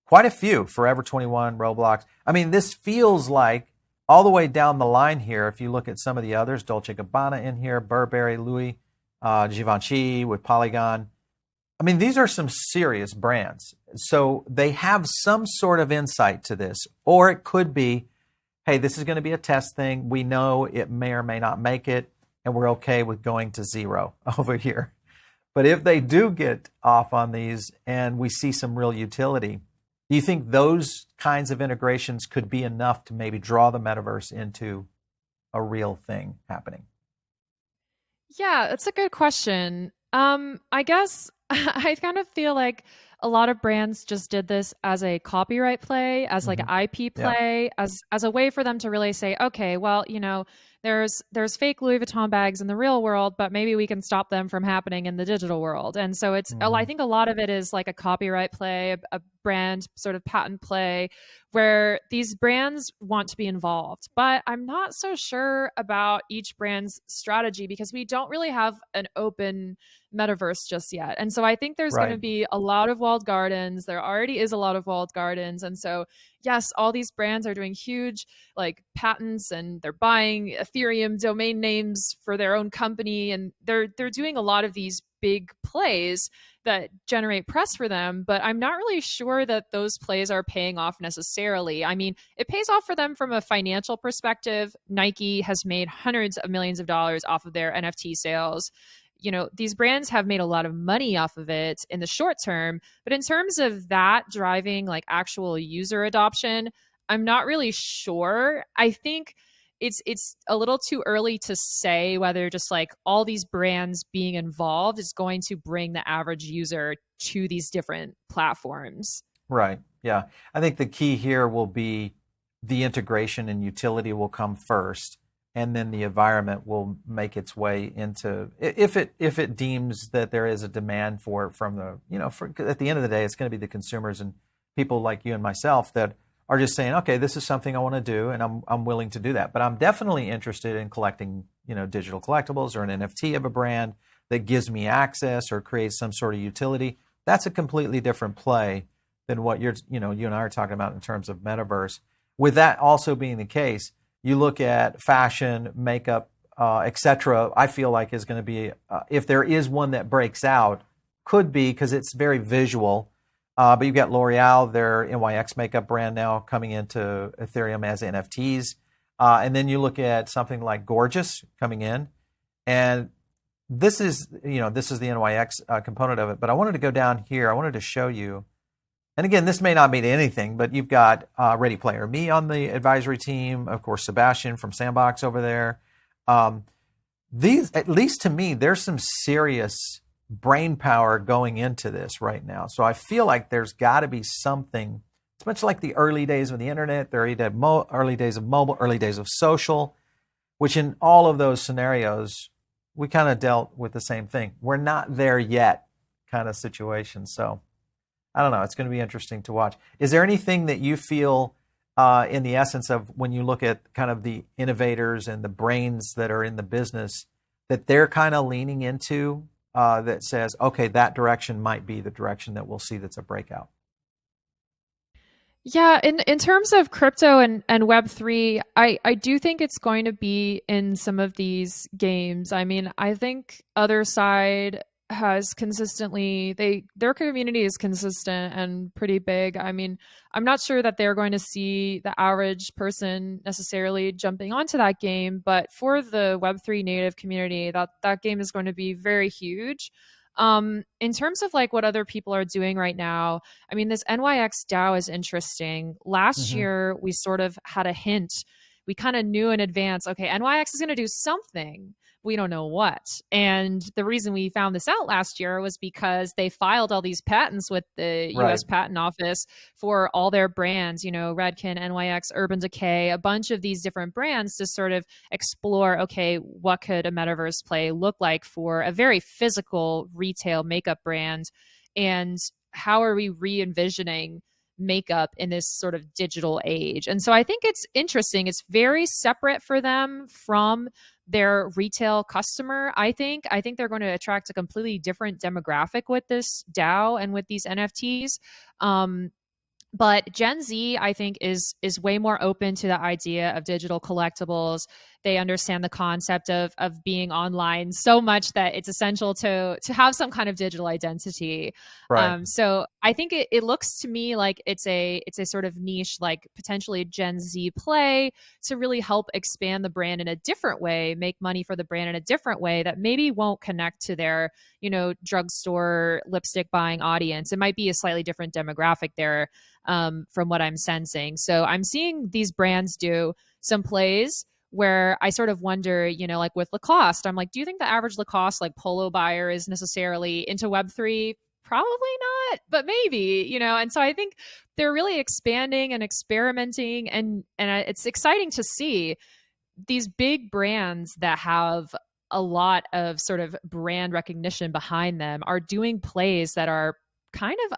Quite a few. Forever 21, Roblox. I mean, this feels like all the way down the line here, if you look at some of the others, Dolce & Gabbana in here, Burberry, Louis, Givenchy with Polygon. I mean, these are some serious brands. So they have some sort of insight to this. Or it could be, hey, this is going to be a test thing. We know it may or may not make it, and we're okay with going to zero over here. But if they do get off on these and we see some real utility, do you think those kinds of integrations could be enough to maybe draw the metaverse into a real thing happening? Yeah, that's a good question. I guess I kind of feel like a lot of brands just did this as a copyright play, as like an IP play, as a way for them to really say, okay, well, there's fake Louis Vuitton bags in the real world, but maybe we can stop them from happening in the digital world. And so I think a lot of it is like a copyright play, a brand sort of patent play, where these brands want to be involved. But I'm not so sure about each brand's strategy because we don't really have an open metaverse just yet. And so I think there's going to be a lot of walled gardens. There already is a lot of walled gardens. And so, yes, all these brands are doing huge like patents and they're buying Ethereum domain names for their own company. And they're doing a lot of these big plays that generate press for them, but I'm not really sure that those plays are paying off necessarily. I mean, it pays off for them from a financial perspective. Nike has made hundreds of millions of dollars off of their NFT sales. These brands have made a lot of money off of it in the short term, but in terms of that driving like actual user adoption, I'm not really sure. I think it's a little too early to say whether just like all these brands being involved is going to bring the average user to these different platforms. Right. Yeah. I think the key here will be the integration and utility will come first, and then the environment will make its way into, if it deems that there is a demand for it from the, at the end of the day, it's going to be the consumers and people like you and myself that are just saying, okay, this is something I want to do, and I'm willing to do that. But I'm definitely interested in collecting, digital collectibles or an NFT of a brand that gives me access or creates some sort of utility. That's a completely different play than what you and I are talking about in terms of metaverse. With that also being the case, you look at fashion, makeup, etc. I feel like is going to be, if there is one that breaks out, could be because it's very visual. But you've got L'Oreal, their NYX makeup brand now coming into Ethereum as NFTs. And then you look at something like Gorgeous coming in. And this is the NYX component of it. But I wanted to go down here. I wanted to show you. And again, this may not mean anything, but you've got Ready Player Me on the advisory team. Of course, Sebastian from Sandbox over there. These, at least to me, there's some serious brain power going into this right now. So I feel like there's got to be something. It's much like the early days of the internet, the early days of mobile, early days of social, which in all of those scenarios, we kind of dealt with the same thing. We're not there yet kind of situation. So I don't know. It's going to be interesting to watch. Is there anything that you feel in the essence of when you look at kind of the innovators and the brains that are in the business that they're kind of leaning into that says, okay, that direction might be the direction that we'll see that's a breakout? Yeah, in terms of crypto and Web3, I do think it's going to be in some of these games. I mean, I think Other Side has consistently, their community is consistent and pretty big. I mean, I'm not sure that they're going to see the average person necessarily jumping onto that game, but for the Web3 native community, that game is going to be very huge. In terms of like what other people are doing right now, I mean, this NYX DAO is interesting. Last year, we sort of had a hint. We kind of knew in advance, okay, NYX is going to do something. We don't know what. And the reason we found this out last year was because they filed all these patents with the US Patent Office for all their brands, you know, Redken, NYX, Urban Decay, a bunch of these different brands to sort of explore, okay, what could a metaverse play look like for a very physical retail makeup brand? And how are we re-envisioning makeup in this sort of digital age? And so I think it's interesting. It's very separate for them from their retail customer. I think they're going to attract a completely different demographic with this DAO and with these NFTs. But Gen Z, I think, is way more open to the idea of digital collectibles. They understand the concept of being online so much that it's essential to have some kind of digital identity. Right. So I think it looks to me like it's a sort of niche, like potentially a Gen Z play to really help expand the brand in a different way, make money for the brand in a different way that maybe won't connect to their, you know, drugstore lipstick buying audience. It might be a slightly different demographic there. From what I'm sensing. So I'm seeing these brands do some plays where I sort of wonder, you know, like with Lacoste, I'm like, do you think the average Lacoste like polo buyer is necessarily into Web3? Probably not, but maybe, you know. And so I think they're really expanding and experimenting, and it's exciting to see these big brands that have a lot of sort of brand recognition behind them are doing plays that are kind of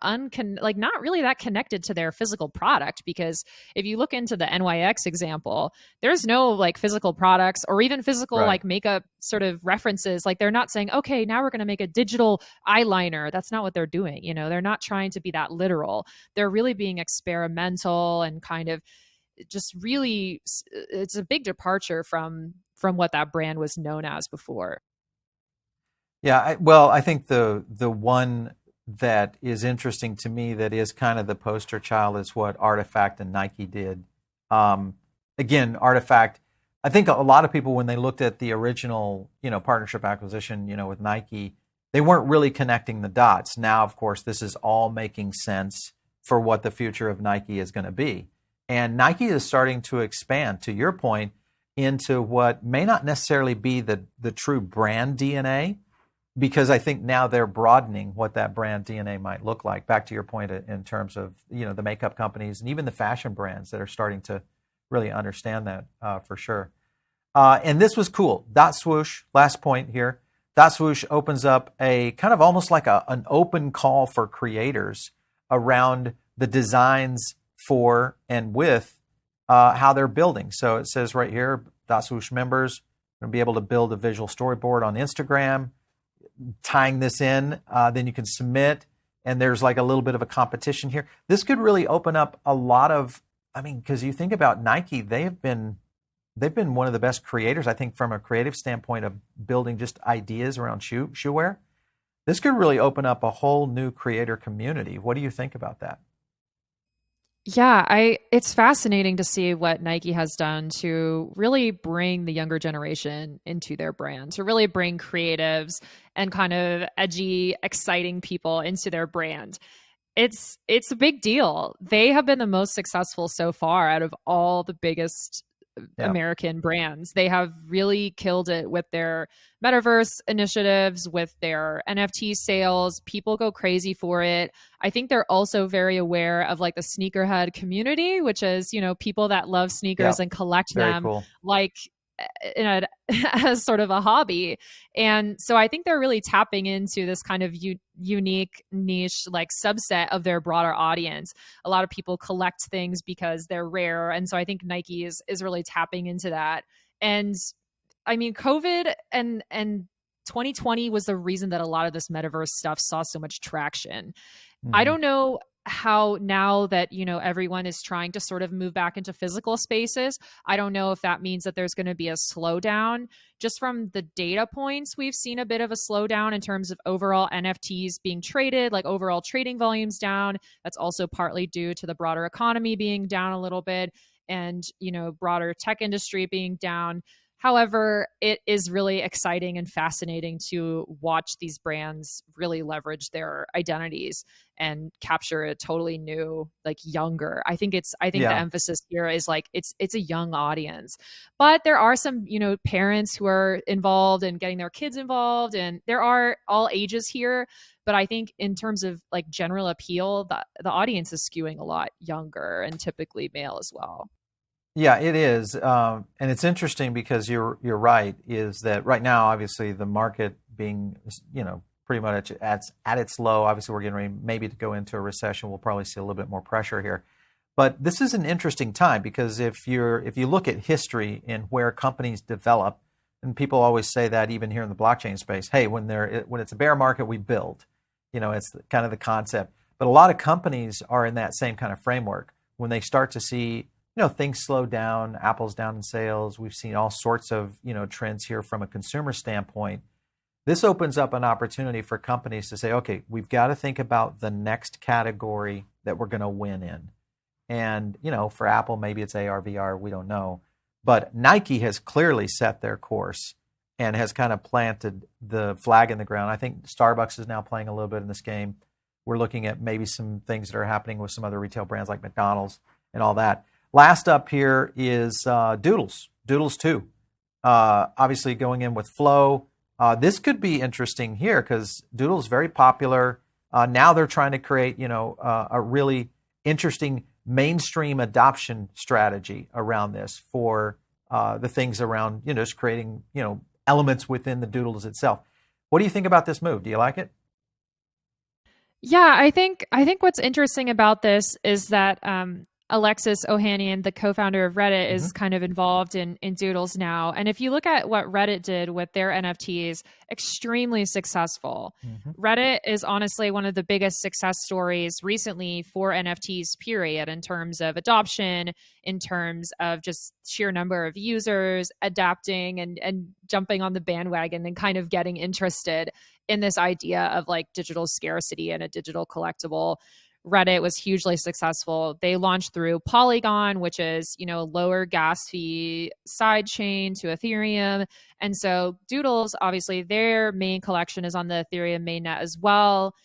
like not really that connected to their physical product. Because if you look into the NYX example, there's no like physical products or even physical like makeup sort of references. Like they're not saying, okay, now we're going to make a digital eyeliner. That's not what they're doing. You know, they're not trying to be that literal. They're really being experimental and kind of just really, it's a big departure from what that brand was known as before. Yeah, well, I think the one that is interesting to me that is kind of the poster child is what Artifact and Nike did. Again, Artifact, I think a lot of people, when they looked at the original, you know, partnership acquisition, you know, with Nike, they weren't really connecting the dots. Now, of course, this is all making sense for what the future of Nike is going to be. And Nike is starting to expand, to your point, into what may not necessarily be the true brand DNA, because I think now they're broadening what that brand DNA might look like. Back to your point in terms of, you know, the makeup companies and even the fashion brands that are starting to really understand that for sure. And this was cool. Dot Swoosh, last point here. Dot Swoosh opens up a kind of almost like an open call for creators around the designs for and with how they're building. So it says right here, Dot Swoosh members are going to be able to build a visual storyboard on Instagram, tying this in, then you can submit, and there's like a little bit of a competition here. This could really open up a lot of, I mean, because you think about Nike, they've been one of the best creators, I think, from a creative standpoint of building just ideas around shoe wear. This could really open up a whole new creator community. What do you think about that? Yeah, it's fascinating to see what Nike has done to really bring the younger generation into their brand, to really bring creatives and kind of edgy, exciting people into their brand. It's a big deal. They have been the most successful so far out of all the biggest American brands. They have really killed it with their metaverse initiatives, with their NFT sales. People go crazy for it. I think they're also very aware of like the sneakerhead community, which is, you know, people that love sneakers and collect them. Cool. Like as sort of a hobby. And so I think they're really tapping into this kind of unique niche, like subset of their broader audience. A lot of people collect things because they're rare. And so I think Nike is really tapping into that. And I mean, COVID and 2020 was the reason that a lot of this metaverse stuff saw so much traction. I don't know how, now that, you know, everyone is trying to sort of move back into physical spaces, I don't know if that means that there's going to be a slowdown. Just from the data points, we've seen a bit of a slowdown in terms of overall NFTs being traded, like overall trading volumes down. That's also partly due to the broader economy being down a little bit, and, you know, broader tech industry being down. However, it is really exciting and fascinating to watch these brands really leverage their identities and capture a totally new, like, younger. I think the emphasis here is like it's a young audience. But there are some, you know, parents who are involved and getting their kids involved, and there are all ages here. But I think in terms of like general appeal, the audience is skewing a lot younger and typically male as well. Yeah, it is, and it's interesting because you're right. Is that right now, obviously, the market being, you know, pretty much at its low. Obviously, we're getting ready maybe to go into a recession. We'll probably see a little bit more pressure here, but this is an interesting time because if you look at history and where companies develop, and people always say that even here in the blockchain space, hey, when it's a bear market, we build. You know, it's kind of the concept. But a lot of companies are in that same kind of framework. When they start to see, you know, things slow down, Apple's down in sales. We've seen all sorts of, you know, trends here from a consumer standpoint. This opens up an opportunity for companies to say, okay, we've got to think about the next category that we're going to win in. And, you know, for Apple, maybe it's AR, VR, we don't know. But Nike has clearly set their course and has kind of planted the flag in the ground. I think Starbucks is now playing a little bit in this game. We're looking at maybe some things that are happening with some other retail brands like McDonald's and all that. Last up here is Doodles 2. Obviously going in with Flow. This could be interesting here because Doodles is very popular. Now they're trying to create, you know, a really interesting mainstream adoption strategy around this for the things around, you know, just creating, you know, elements within the Doodles itself. What do you think about this move? Do you like it? Yeah, I think what's interesting about this is that Alexis Ohanian, the co-founder of Reddit, is kind of involved in Doodles now. And if you look at what Reddit did with their NFTs, extremely successful. Reddit is honestly one of the biggest success stories recently for NFTs, period, in terms of adoption, in terms of just sheer number of users adapting and jumping on the bandwagon and kind of getting interested in this idea of like digital scarcity and a digital collectible. Reddit was hugely successful. They launched through Polygon, which is, you know, lower gas fee side chain to Ethereum. And so Doodles, obviously, their main collection is on the Ethereum mainnet as well.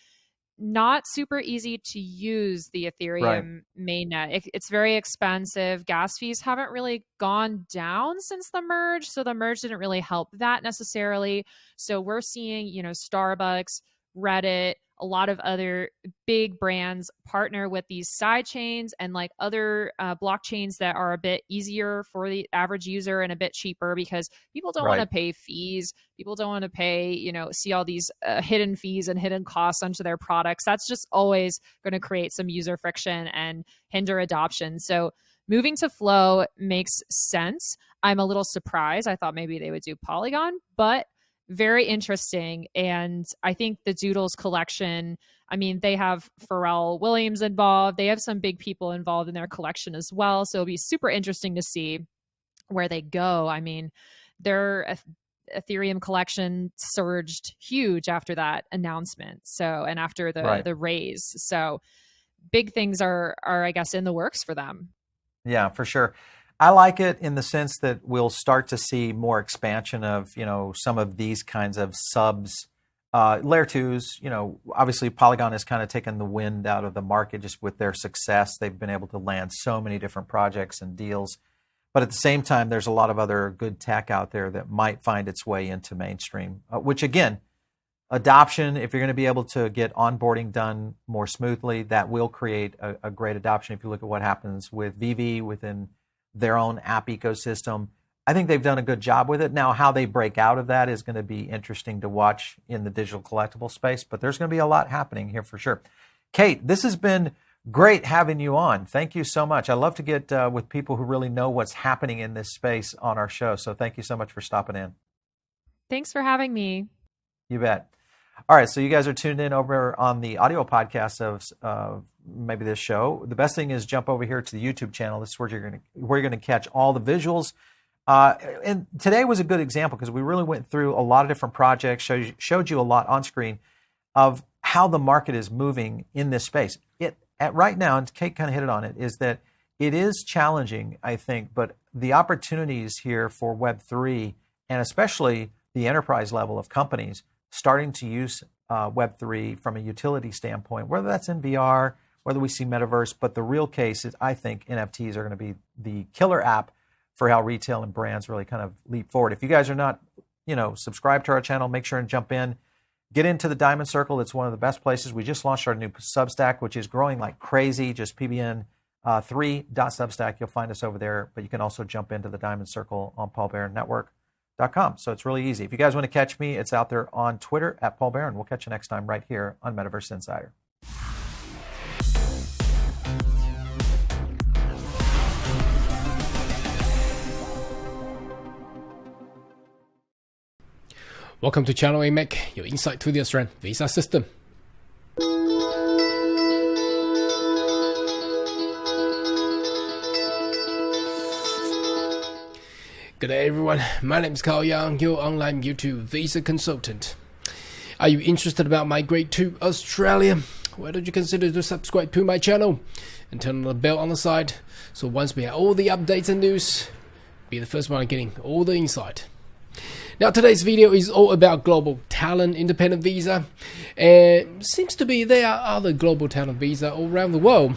Not super easy to use the Ethereum mainnet. It's very expensive. Gas fees haven't really gone down since the merge. So the merge didn't really help that necessarily. So we're seeing, you know, Starbucks, Reddit, a lot of other big brands partner with these side chains and like other blockchains that are a bit easier for the average user and a bit cheaper because people don't want to pay fees. People don't want to pay, you know, see all these hidden fees and hidden costs onto their products. That's just always going to create some user friction and hinder adoption. So moving to Flow makes sense. I'm a little surprised. I thought maybe they would do Polygon, but very interesting. And I think the Doodles collection, I mean, they have Pharrell Williams involved. They have some big people involved in their collection as well. So it'll be super interesting to see where they go. I mean, their Ethereum collection surged huge after that announcement. So, and after the raise. So big things are, I guess, in the works for them. Yeah, for sure. I like it in the sense that we'll start to see more expansion of, you know, some of these kinds of subs. Layer 2s, you know, obviously Polygon has kind of taken the wind out of the market just with their success. They've been able to land so many different projects and deals. But at the same time, there's a lot of other good tech out there that might find its way into mainstream, which again, adoption, if you're going to be able to get onboarding done more smoothly, that will create a great adoption. If you look at what happens with VV within their own app ecosystem, I think they've done a good job with it. Now, how they break out of that is going to be interesting to watch in the digital collectible space, but there's going to be a lot happening here for sure. Kate, this has been great having you on. Thank you so much. I love to get with people who really know what's happening in this space on our show. So thank you so much for stopping in. Thanks for having me. You bet. All right, so you guys are tuned in over on the audio podcast of maybe this show. The best thing is jump over here to the YouTube channel. This is where you're going to catch all the visuals. And today was a good example because we really went through a lot of different projects, showed you a lot on screen of how the market is moving in this space. Right now, and Kate kind of hit it on it, is that it is challenging, I think, but the opportunities here for Web3 and especially the enterprise level of companies starting to use Web3 from a utility standpoint, whether that's in VR, whether we see metaverse, but the real case is I think NFTs are going to be the killer app for how retail and brands really kind of leap forward. If you guys are not, subscribed to our channel, make sure and jump in. Get into the Diamond Circle. It's one of the best places. We just launched our new Substack, which is growing like crazy. Just pbn3.substack. You'll find us over there, but you can also jump into the Diamond Circle on paulbaronnetwork.com. So it's really easy. If you guys want to catch me, it's out there on Twitter at Paul Barron. We'll catch you next time right here on Metaverse Insider. Welcome to Channel AMEC, your insight to the Australian visa system. Good day everyone, my name is Carl Young, your online YouTube visa consultant. Are you interested about migrate to Australia? Why don't you consider to subscribe to my channel and turn on the bell on the side, so once we have all the updates and news, be the first one getting all the insight. Now today's video is all about global talent independent visa, and seems to be there are other global talent visa all around the world.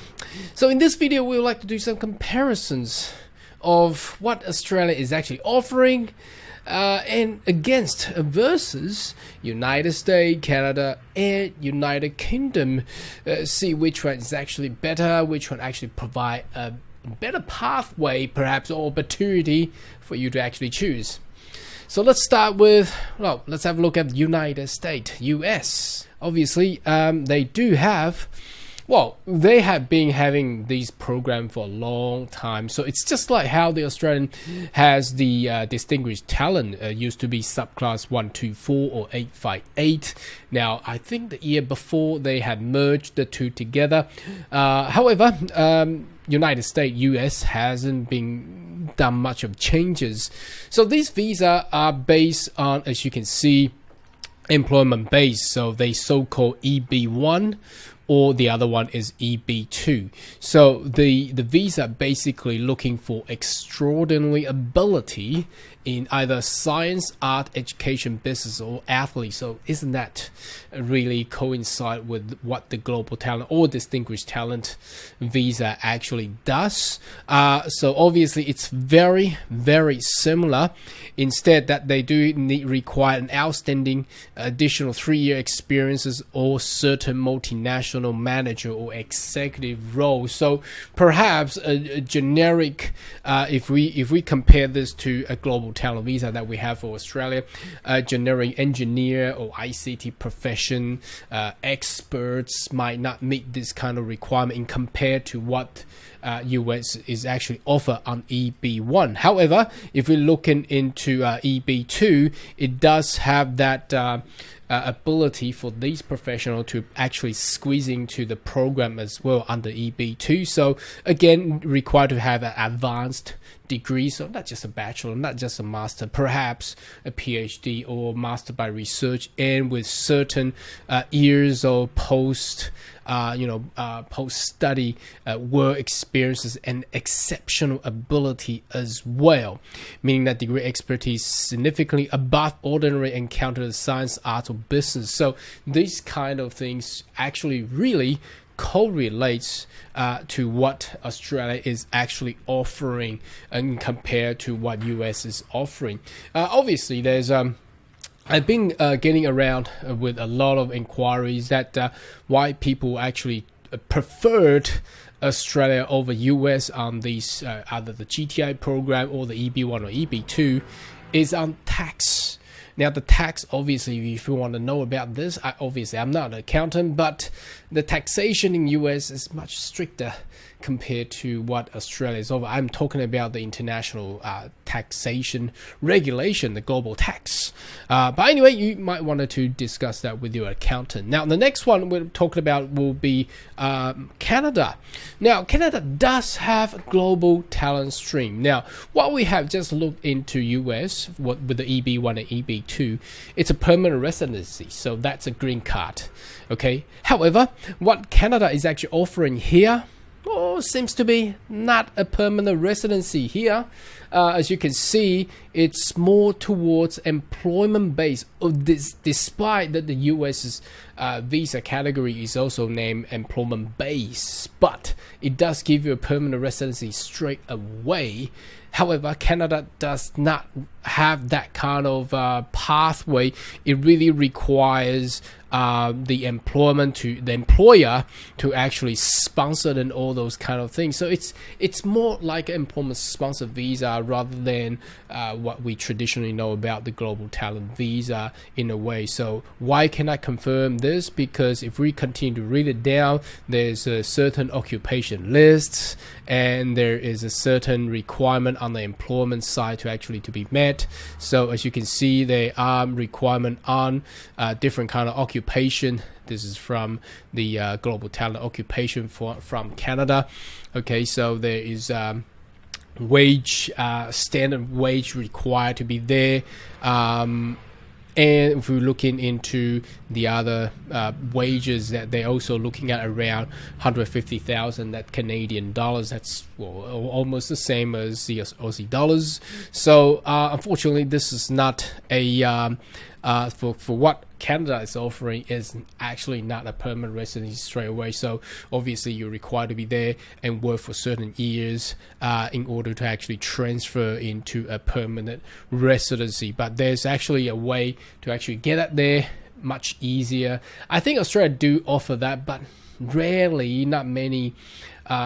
So in this video we would like to do some comparisons of what Australia is actually offering and against versus United States, Canada and United Kingdom. See which one is actually better, which one actually provide a better pathway perhaps or opportunity for you to actually choose. So let's start with, let's have a look at the United States, US. Obviously, they do have, they have been having these programs for a long time. So it's just like how the Australian has the distinguished talent, used to be subclass 124 or 858. Now, I think the year before they had merged the two together. However, United States, US hasn't been done much of changes. So these visas are based on, as you can see, employment based. So they so-called EB1 or the other one is EB2. So the visa basically looking for extraordinary ability in either science, art, education, business, or athlete. So isn't that really coincide with what the global talent or distinguished talent visa actually does? So obviously it's very, very similar. Instead that they do require an outstanding additional 3-year experiences or certain multinational manager or executive role. So perhaps a generic, if we compare this to a global talent visa that we have for Australia, generic engineer or ICT profession experts might not meet this kind of requirement in compared to what US is actually offer on EB1. However, if we're looking into EB2, it does have that ability for these professionals to actually squeeze into the program as well under EB2. So again, required to have an advanced degree, so not just a bachelor, not just a master, perhaps a PhD or master by research, and with certain years of post-study work experiences and exceptional ability as well, meaning that degree expertise significantly above ordinary encounter in science, art, or business. So these kind of things actually really correlates to what Australia is actually offering and compared to what US is offering. Obviously, there's I've been getting around with a lot of inquiries that why people actually preferred Australia over US on these either the GTI program or the EB1 or EB2 is on tax. Now, the tax, obviously, if you want to know about this, obviously, I'm not an accountant, but the taxation in US is much stricter compared to what Australia is over. I'm talking about the international taxation regulation, the global tax. But anyway, you might want to discuss that with your accountant. Now, the next one we're talking about will be Canada. Now, Canada does have a global talent stream. Now, what we have just looked into US with the EB1 and EB2, it's a permanent residency, so that's a green card. Okay. However, what Canada is actually offering here seems to be not a permanent residency here. As you can see, it's more towards employment based. Despite that the US's visa category is also named employment based, but it does give you a permanent residency straight away. However, Canada does not have that kind of pathway. It really requires the employer to actually sponsor and all those kind of things. So it's more like an employment sponsor visa rather than what we traditionally know about the global talent visa in a way. So why can I confirm this? Because if we continue to read it down, there's a certain occupation lists and there is a certain requirement on the employment side to be met. So as you can see, there are requirement on different kind of occupation. This is from the global talent occupation from Canada. Okay, so there is standard wage required to be there. And if we're looking into the other wages, that they're also looking at around 150,000 that Canadian dollars. That's almost the same as the Aussie dollars. So unfortunately, this is not a for what Canada is offering is actually not a permanent residency straight away. So obviously you're required to be there and work for certain years in order to actually transfer into a permanent residency. But there's actually a way to actually get it there much easier. I think Australia do offer that, but rarely, not many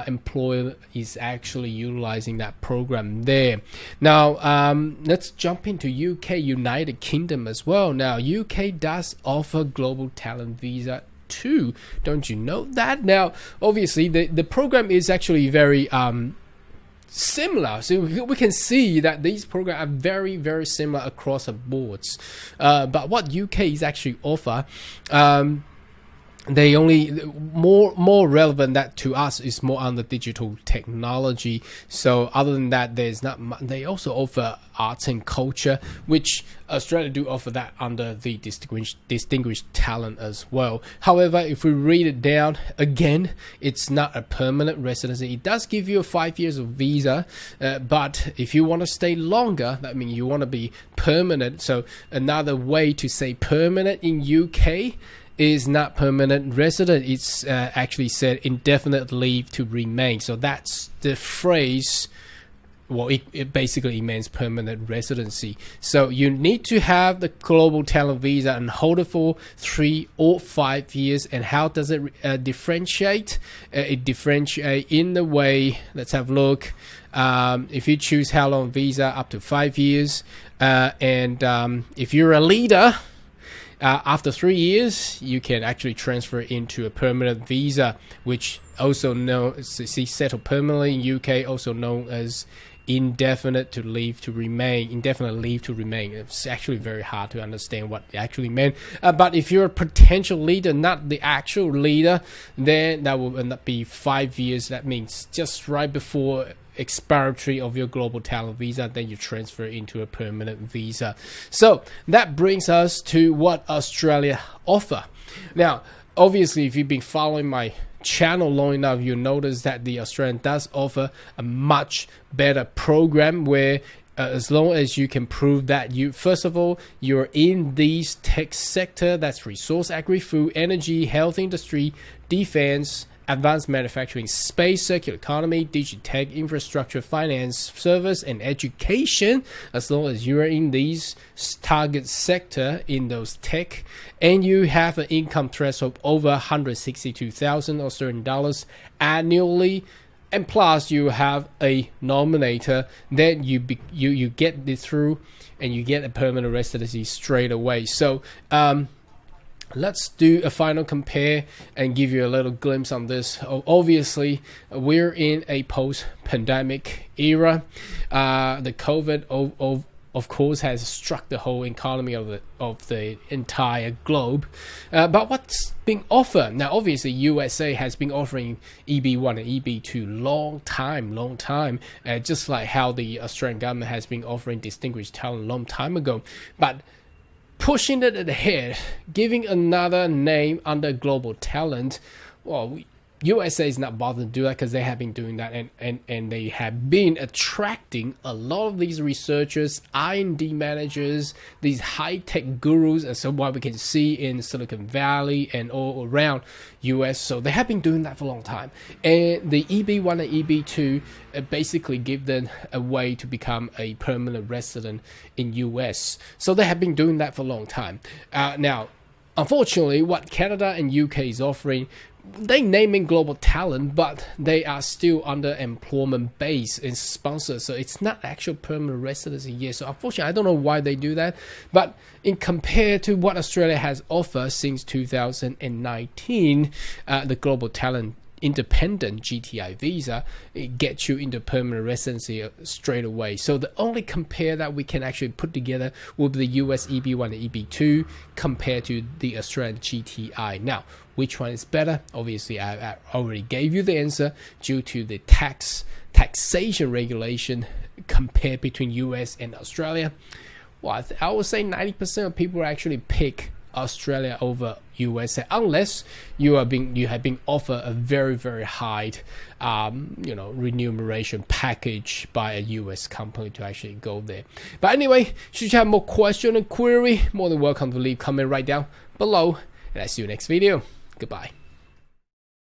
employer is actually utilizing that program there. Now let's jump into UK, United Kingdom as well. Now UK does offer global talent visa too. Don't you know that? Now obviously the program is actually very similar, so we can see that these programs are very, very similar across the boards. But what UK is actually offer, they only more relevant that to us is more on the digital technology. So other than that, there's not much. They also offer arts and culture, which Australia do offer that under the distinguished talent as well. However, if we read it down again, it's not a permanent residency. It does give you 5 years of visa, but if you want to stay longer, that means you want to be permanent. So another way to say permanent in UK is not permanent resident. It's actually said indefinite leave to remain. So that's the phrase. Well, it basically means permanent residency. So you need to have the global talent visa and hold it for 3 or 5 years. And how does it differentiate? It differentiates in the way, let's have a look. If you choose how long visa, up to 5 years. And if you're a leader, after 3 years, you can actually transfer into a permanent visa, which also known as settled permanently in UK, also known as indefinite leave to remain. It's actually very hard to understand what it actually meant. But if you're a potential leader, not the actual leader, then that will end up be 5 years. That means just right before expiry of your global talent visa, then you transfer into a permanent visa. So that brings us to what Australia offer. Now, obviously, if you've been following my channel long enough, you'll notice that the Australian does offer a much better program where as long as you can prove that you, first of all, you're in these tech sector, that's resource, agri-food, energy, health industry, defense, advanced manufacturing, space, circular economy, digitech, infrastructure, finance, service, and education, as long as you're in these target sector in those tech, and you have an income threshold over 162,000 Australian dollars annually, and plus you have a nominator, then you get this through and you get a permanent residency straight away. So let's do a final compare and give you a little glimpse on this. Obviously, we're in a post-pandemic era. The COVID of course has struck the whole economy of the entire globe. But what's being offered now? Obviously, USA has been offering EB1 and EB2 long time, just like how the Australian government has been offering distinguished talent long time ago. But pushing it ahead, giving another name under global talent, well, USA is not bothered to do that because they have been doing that, and they have been attracting a lot of these researchers, R&D managers, these high-tech gurus, and so what we can see in Silicon Valley and all around US. So they have been doing that for a long time. And the EB1 and EB2 basically give them a way to become a permanent resident in US. So they have been doing that for a long time. Now, unfortunately, what Canada and UK is offering, they naming global talent, but they are still under employment base and sponsored, so it's not actual permanent residency yet. So unfortunately, I don't know why they do that, but in compared to what Australia has offered since 2019, the global talent independent GTI visa, it gets you into permanent residency straight away. So the only compare that we can actually put together will be the US EB1 and EB2 compared to the Australian GTI. Now, which one is better? Obviously, I already gave you the answer due to the taxation regulation compared between US and Australia. Well, I would say 90% of people actually pick Australia over USA, unless you have been offered a very, very high remuneration package by a US company to actually go there. But anyway, should you have more question and query, more than welcome to leave comment right down below, and I'll see you next video. Goodbye.